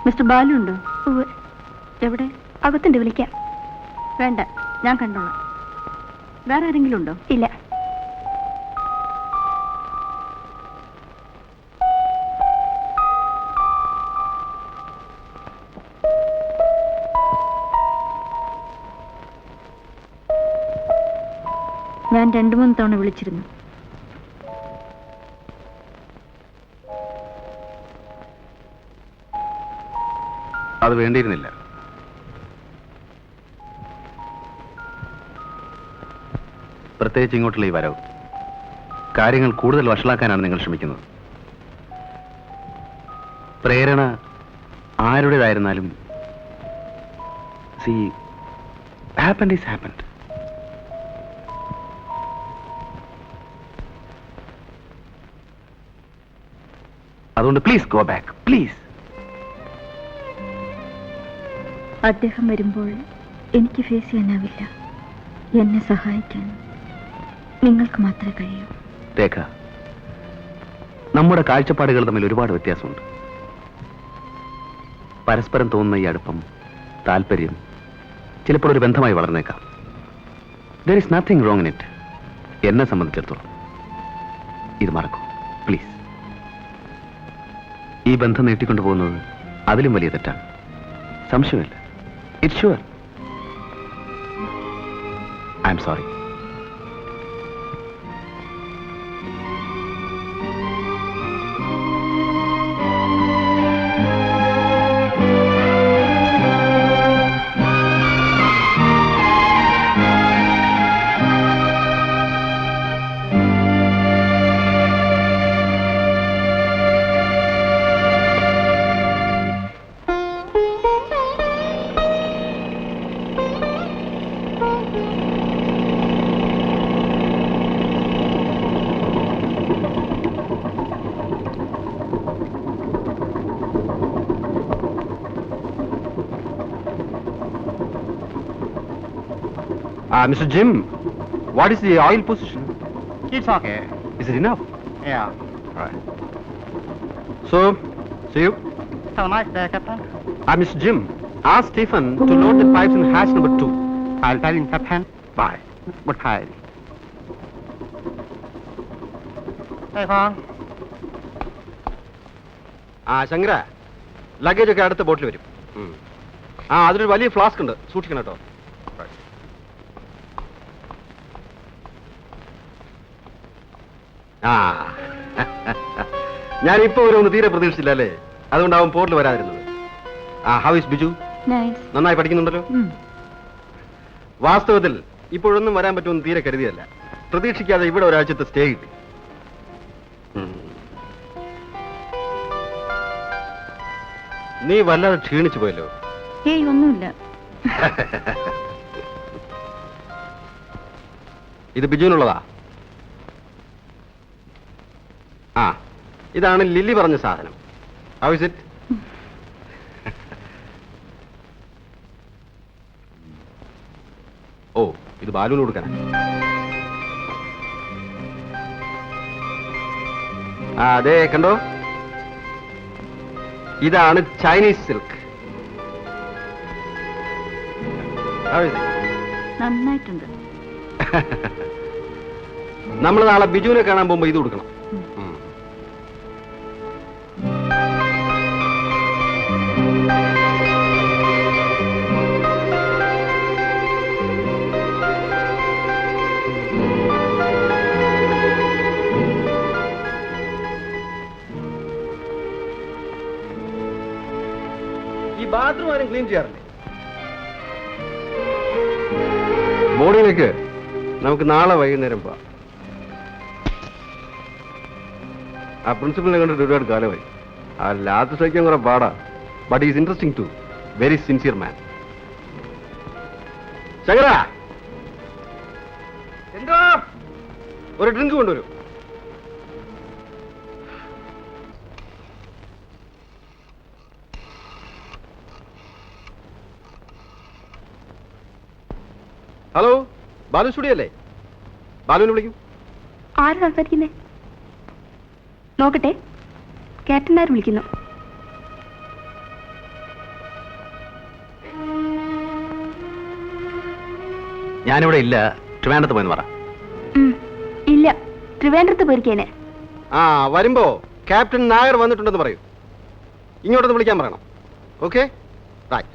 മിസ്റ്റർ ബാലു ഉണ്ടോ? എവിടെ? അകത്തുണ്ട്, വിളിക്കാം. വേണ്ട, ഞാൻ കണ്ടോളാം. വേറെ ആരെങ്കിലും ഉണ്ടോ? ഇല്ല. ഞാൻ 2-3 തവണ വിളിച്ചിരുന്നു. അത് വേണ്ടിയിരുന്നില്ല. പ്രത്യേകിച്ച് ഇങ്ങോട്ടുള്ള ഈ വരവ് കാര്യങ്ങൾ കൂടുതൽ വഷളാക്കാനാണ് നിങ്ങൾ ശ്രമിക്കുന്നത്. പ്രേരണ ആരുടേതായിരുന്നാലും സി ഹാപ്പൻഡ് ഈസ് ഹാപ്പൻഡ്. അതുകൊണ്ട് പ്ലീസ് ഗോ ബാക്ക്, പ്ലീസ്. അദ്ദേഹം വരുമ്പോൾ എനിക്ക് ഫേസ് ചെയ്യാനാവില്ല. എന്നെ സഹായിക്കാൻ നിങ്ങൾക്ക് മാത്രമേ കഴിയൂ. രേഖ, നമ്മുടെ കാഴ്ചപ്പാടുകൾ തമ്മിൽ ഒരുപാട് വ്യത്യാസമുണ്ട്. പരസ്പരം തോന്നുന്ന ഈ അടുപ്പം, താല്പര്യം ചിലപ്പോൾ ഒരു ബന്ധമായി വളർന്നേക്കാം. There is nothing wrong in it. എന്നെ സംബന്ധിച്ചിടത്തോളം ഇത് മറക്കൂ പ്ലീസ്. ഈ ബന്ധം നീട്ടിക്കൊണ്ടുപോകുന്നത് അതിലും വലിയ തെറ്റാണ്, സംശയമില്ല. It's sure. I am sorry. Mr. Jim, what is the oil position? It's okay. Is it enough? Yeah. Right. So, see you. Have a nice day, Captain. Mr. Jim, ask Stephen to load the pipes in hatch number 2. I'll tell him, Captain. Bye. But hi. Hey, Kong. Shankara, luggage ഒക്കെ അടുത്ത ബോട്ടിൽ വരും. അതിലൊരു വലിയ flask ഉണ്ട്, സൂക്ഷിക്കണം കേട്ടോ. ഞാനിപ്പോ ഒരു തീരെ പ്രതീക്ഷിച്ചില്ല അല്ലേ, അതുകൊണ്ടാവും പോർട്ടിൽ വരാതിരുന്നത്. How is Biju? നന്നായി പഠിക്കുന്നുണ്ടല്ലോ. വാസ്തവത്തിൽ ഇപ്പോഴൊന്നും വരാൻ പറ്റുമെന്ന് തീരെ കരുതിയല്ല. പ്രതീക്ഷിക്കാതെ ഇവിടെ ഒരാഴ്ചത്തെ സ്റ്റേ കിട്ടി. നീ വല്ലാതെ ക്ഷീണിച്ചു പോയല്ലോ. ഏയ് ഒന്നുമില്ല. ഇത് ബിജുവിനുള്ളതാ. ഇതാണ് ലില്ലി പറഞ്ഞ സാധനം. How is it? ഓ, ഇത് ബാലുവിന് കൊടുക്കാനാ. അതെ, കണ്ടോ, ഇതാണ് ചൈനീസ് സിൽക്ക്. നന്നായിട്ടുണ്ട്. നമ്മൾ നാളെ ബിജുവിനെ കാണാൻ പോകുമ്പോ ഇത് കൊടുക്കണം. ഈ ബാത്റൂം ആരും ക്ലീൻ ചെയ്യാറില്ലേ? ബോഡിയിലേക്ക് നമുക്ക് നാളെ വൈകുന്നേരം പോവാം. ആ പ്രിൻസിപ്പലിനെ കണ്ടിട്ട് ഒരുപാട് കാലമായി. ആ ലാത്ത് സഹിക്കാൻ കുറെ പാടാ. But is interesting too. Very sincere man. ശങ്കര, എന്താ ഒരു ഡ്രിങ്ക് കൊണ്ടുവരും. ഹലോ, ബാലു സ്റ്റുഡിയോ അല്ലേ? ബാലുവിനെ വിളിക്കും. ആര് സംസാരിക്കുന്നേ? നോക്കട്ടെ. ക്യാപ്റ്റൻ ആര് വിളിക്കുന്നു? ഞാനിവിടെ ഇല്ല, ട്രിവാൻഡ്രത്ത് പോയെന്ന് പറ. ഇല്ല, ട്രിവാൻഡ്രത്ത് പോയിരിക്കേനെ. ആ, വരുമ്പോ ക്യാപ്റ്റൻ നായർ വന്നിട്ടുണ്ടെന്ന് പറയൂ. ഇങ്ങോട്ടൊന്ന് വിളിക്കാൻ പറയണം. Okay, right.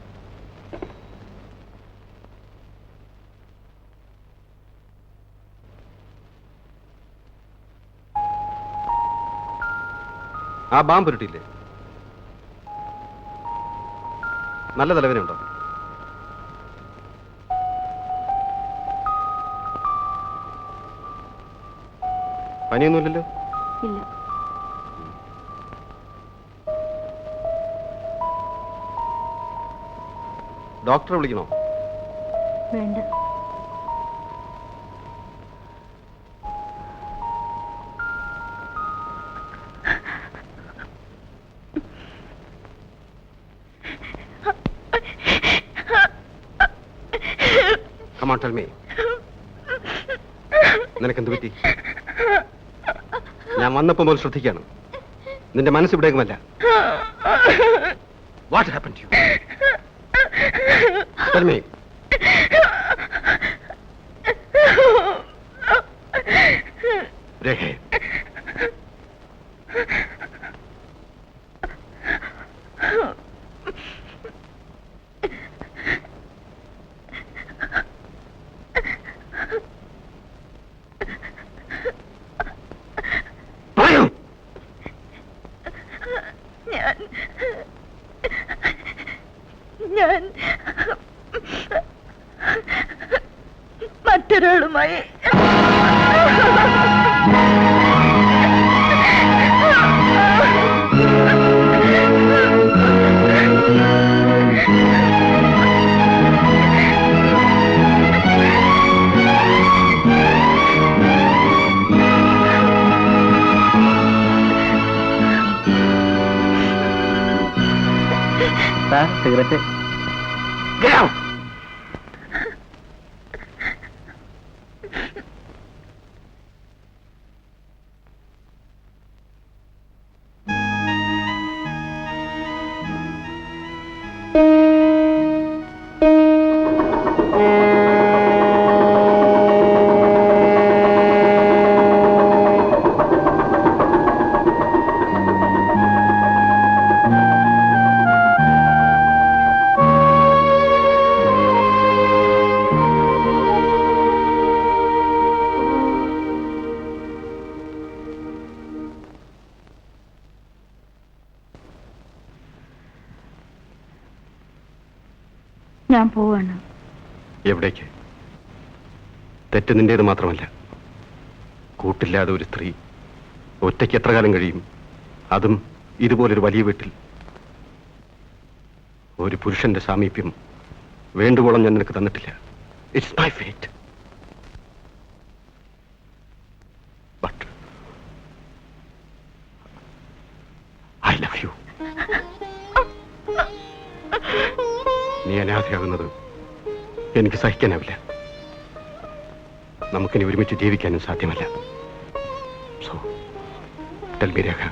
ആ ബാം പുരട്ടിയില്ലേ? നല്ല തലവേനുണ്ടോ? പനിയൊന്നുമില്ലല്ലോ? ഇല്ല. ഡോക്ടറെ വിളിക്കണോ? വേണ്ട. Come on, tell me. നിനക്കെന്ത് പറ്റി? ഞാൻ വന്നപ്പോ മുതൽ ശ്രദ്ധിക്കാണ്. നിന്റെ മനസ്സ് ഇവിടേക്കുമല്ല. What happened to you? Tell me. രേഖേ, ഞാൻ മറ്റൊരാളുമായി സിഗരറ്റ്. Get out! ഞാൻ പോവാണ്. എവിടേക്ക്? തെറ്റ് നിന്റേത് മാത്രമല്ല. കൂട്ടില്ലാതെ ഒരു സ്ത്രീ ഒറ്റയ്ക്ക് എത്ര കാലം കഴിയും? അതും ഇതുപോലൊരു വലിയ വീട്ടിൽ. ഒരു പുരുഷന്റെ സാമീപ്യം വേണ്ടുവോളം ഞാൻ നിനക്ക് തന്നിട്ടില്ല. It's my fate. But I love you. നീ അനാഥയാകുന്നത് എനിക്ക് സഹിക്കാനാവില്ല. നമുക്കിനി ഒരുമിച്ച് ജീവിക്കാനും സാധ്യമല്ല. സോ ടെൽ മീ രേഖ,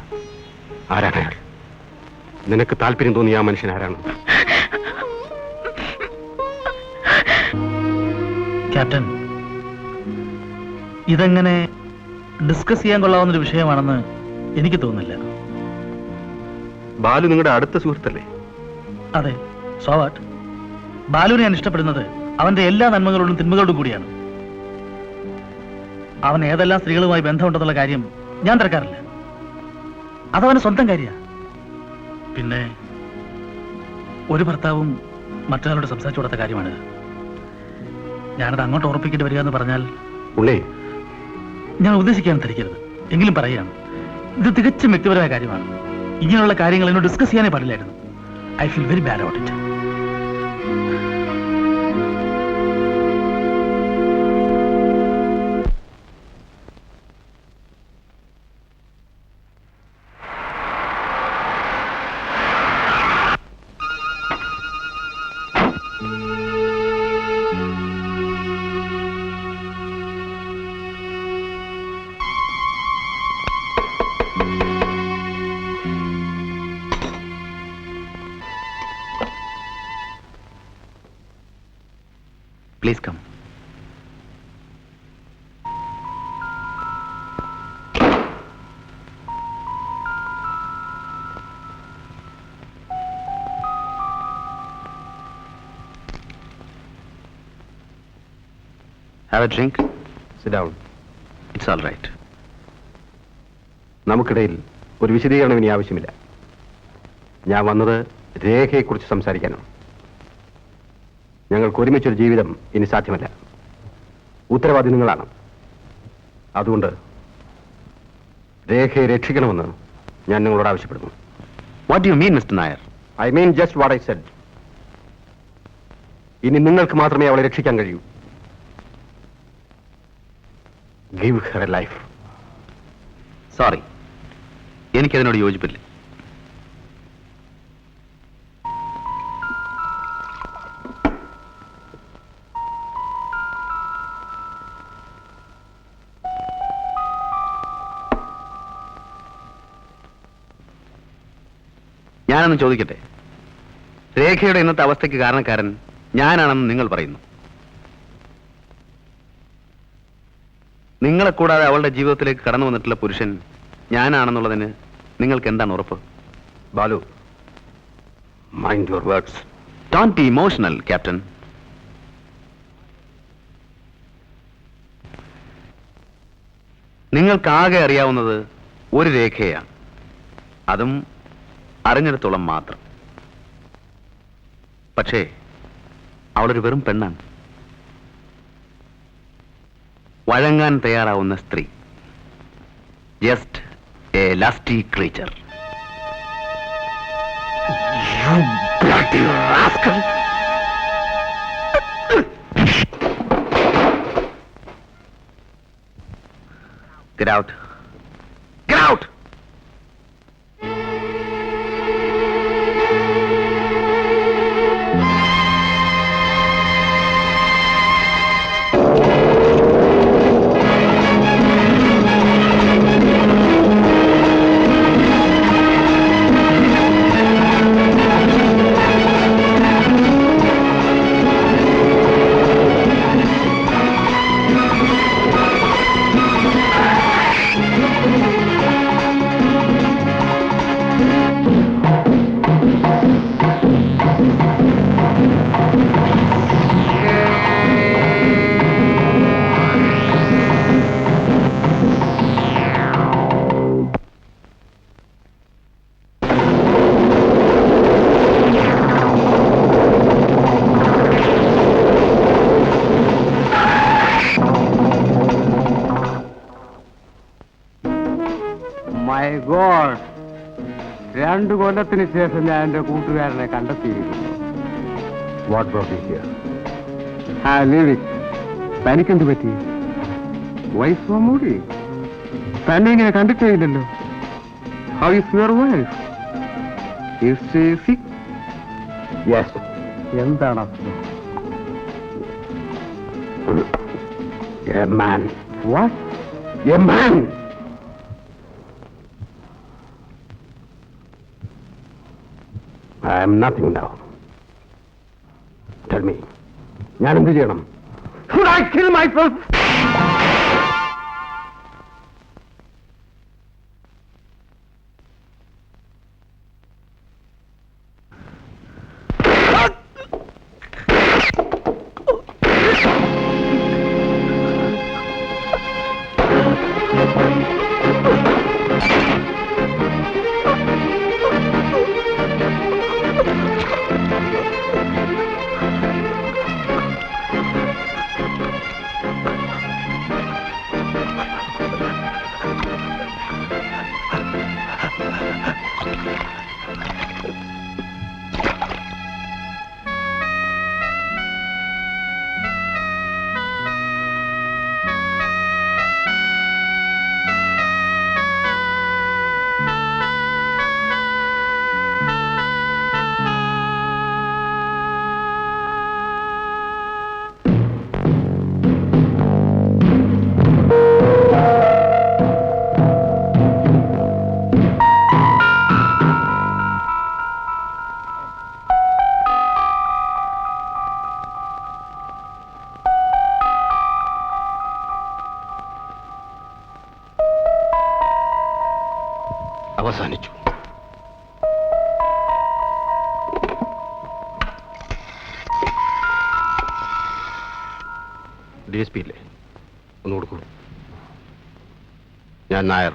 ആരാണ് അയാൾ? നിനക്ക് താല്പര്യം തോന്നിയ ആ മനുഷ്യൻ ആരാണ്? ക്യാപ്റ്റൻ, ഇതെങ്ങനെ ഡിസ്കസ് ചെയ്യാൻ കൊള്ളാവുന്നൊരു വിഷയമാണെന്ന് എനിക്ക് തോന്നുന്നില്ല. ബാലു നിങ്ങളുടെ അടുത്ത സുഹൃത്തല്ലേ? അതെ, സോ വാട്ട്? ബാലുവിനെ ഞാൻ ഇഷ്ടപ്പെടുന്നത് അവന്റെ എല്ലാ നന്മകളോടും തിന്മകളോടും കൂടിയാണ്. അവൻ ഏതെല്ലാം സ്ത്രീകളുമായി ബന്ധമുണ്ടെന്നുള്ള കാര്യം ഞാൻ തിരക്കാറില്ല. അതവന് സ്വന്തം കാര്യമാണ്. പിന്നെ ഒരു ഭർത്താവും മറ്റൊരാളോട് സംസാരിച്ചു കൊടുത്ത കാര്യമാണ്. ഞാനത് അങ്ങോട്ട് ഉറപ്പിക്കേണ്ടി വരിക എന്ന് പറഞ്ഞാൽ ഉള്ളേ, ഞാൻ ഉദ്ദേശിക്കാൻ ധരിക്കരുത്. എങ്കിലും പറയുകയാണ്, ഇത് തികച്ചും വ്യക്തിപരമായ കാര്യമാണ്. ഇങ്ങനെയുള്ള കാര്യങ്ങൾ എന്നോട് ഡിസ്കസ് ചെയ്യാനേ പാടില്ലായിരുന്നു. I feel very bad about it. Please come. Have a drink? Sit down. It's all right. നമുക്കിടയിൽ ഒരു വിശദീകരണം ഇനി ആവശ്യമില്ല. ഞാൻ വന്നത് രേഖയെക്കുറിച്ച് സംസാരിക്കാനാണ്. ഞങ്ങൾക്ക് ഒരുമിച്ചൊരു ജീവിതം ഇനി സാധ്യമല്ല. ഉത്തരവാദി നിങ്ങളാണ്. അതുകൊണ്ട് രേഖയെ രക്ഷിക്കണമെന്ന് ഞാൻ നിങ്ങളോട് ആവശ്യപ്പെടുന്നു. What do you mean, Mr. Nair? I mean just what I said. ഇനി നിങ്ങൾക്ക് മാത്രമേ അവളെ രക്ഷിക്കാൻ കഴിയൂ. Give her a life. Sorry. എനിക്കതിനോട് യോജിപ്പില്ല. ഞാനൊന്ന് ചോദിക്കട്ടെ, രേഖയുടെ ഇന്നത്തെ അവസ്ഥയ്ക്ക് കാരണക്കാരൻ ഞാനാണെന്ന് നിങ്ങൾ പറയുന്നു. നിങ്ങളെ കൂടാതെ അവളുടെ ജീവിതത്തിലേക്ക് കടന്നു വന്നിട്ടുള്ള പുരുഷൻ ഞാനാണെന്നുള്ളതിന് നിങ്ങൾക്ക് എന്താണ് ഉറപ്പ്? Balu, mind your words. Don't be emotional, captain. നിങ്ങൾക്കാകെ അറിയാവുന്നത് ഒരു രേഖയാണ്. അതും അറിഞ്ഞിടത്തോളം മാത്രം. പക്ഷേ അവളൊരു വെറും പെണ്ണാണ്. വഴങ്ങാൻ തയ്യാറാവുന്ന സ്ത്രീ. Just A lasty creature. You bloody rascal! Get out. Get out! My God, 2 കൊല്ലത്തിന് ശേഷം ഞാൻ എന്റെ കൂട്ടുകാരനെ കണ്ടെത്തിയിരിക്കുന്നു. What brought you here? തനിക്കെന്ത് പറ്റി? വൈഫ് സോ മൂടി? തന്നെ ഇങ്ങനെ കണ്ടിട്ടേ ഇല്ലല്ലോ. How is your wife? Is she sick? Yes. എന്താണ്? A man. What? A man. I am nothing now. Tell me, ഞാൻ എന്ത് ചെയ്യണം? Should I kill myself? അവസാനിച്ചു. DSP ഇല്ലേ? ഒന്ന് കൊടുക്കൂ. ഞാൻ Nair,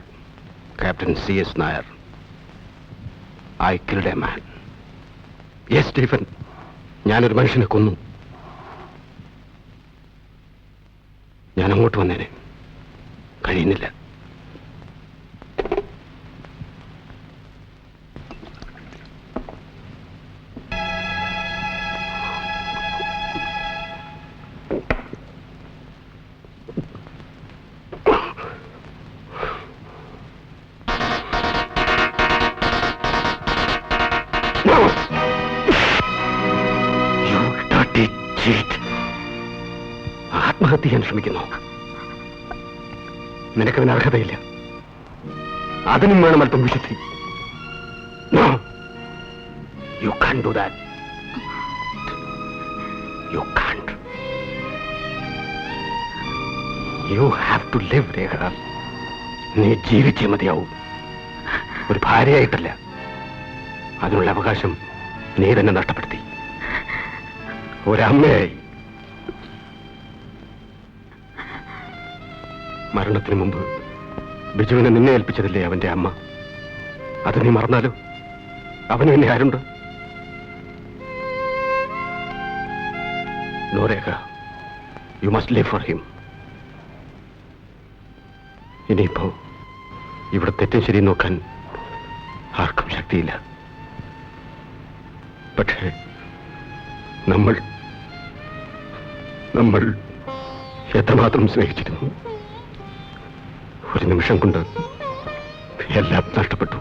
captain CS Nair. I killed a man. Yes, Stephen, ഞാനൊരു മനുഷ്യനെ കൊന്നു. ഞാൻ അങ്ങോട്ട് വന്നേനെ, കഴിയുന്നില്ല. ആത്മഹത്യ ചെയ്യാൻ ശ്രമിക്കുന്നു. നിനക്കതിന് അർഹതയില്ല. അതിനും വേണം അല്പം വിശുദ്ധി. No, you can't do that. You can't. You have to live, രേഖ. നീ ജീവിച്ചേ മതിയാവും. ഒരു ഭാര്യയായിട്ടല്ല. അതിനുള്ള അവകാശം നീ തന്നെ നഷ്ടപ്പെടുത്തി. ഒരമ്മയായി. മരണത്തിന് മുമ്പ് ബിജുവിനെ നിന്നെ ഏൽപ്പിച്ചതില്ലേ അവന്റെ അമ്മ? അത് നീ മറന്നാലോ? അവന് പിന്നെ ആരുണ്ട്? No Rekha, you must live for him. ഇനിയിപ്പോ ഇവിടെ തെറ്റും ശരി നോക്കാൻ ആർക്കും ശക്തിയില്ല. പക്ഷേ നമ്മൾ എത്രമാത്രം സ്നേഹിച്ചിരുന്നു. ഒരു നിമിഷം കൊണ്ട് എല്ലാം നഷ്ടപ്പെട്ടു.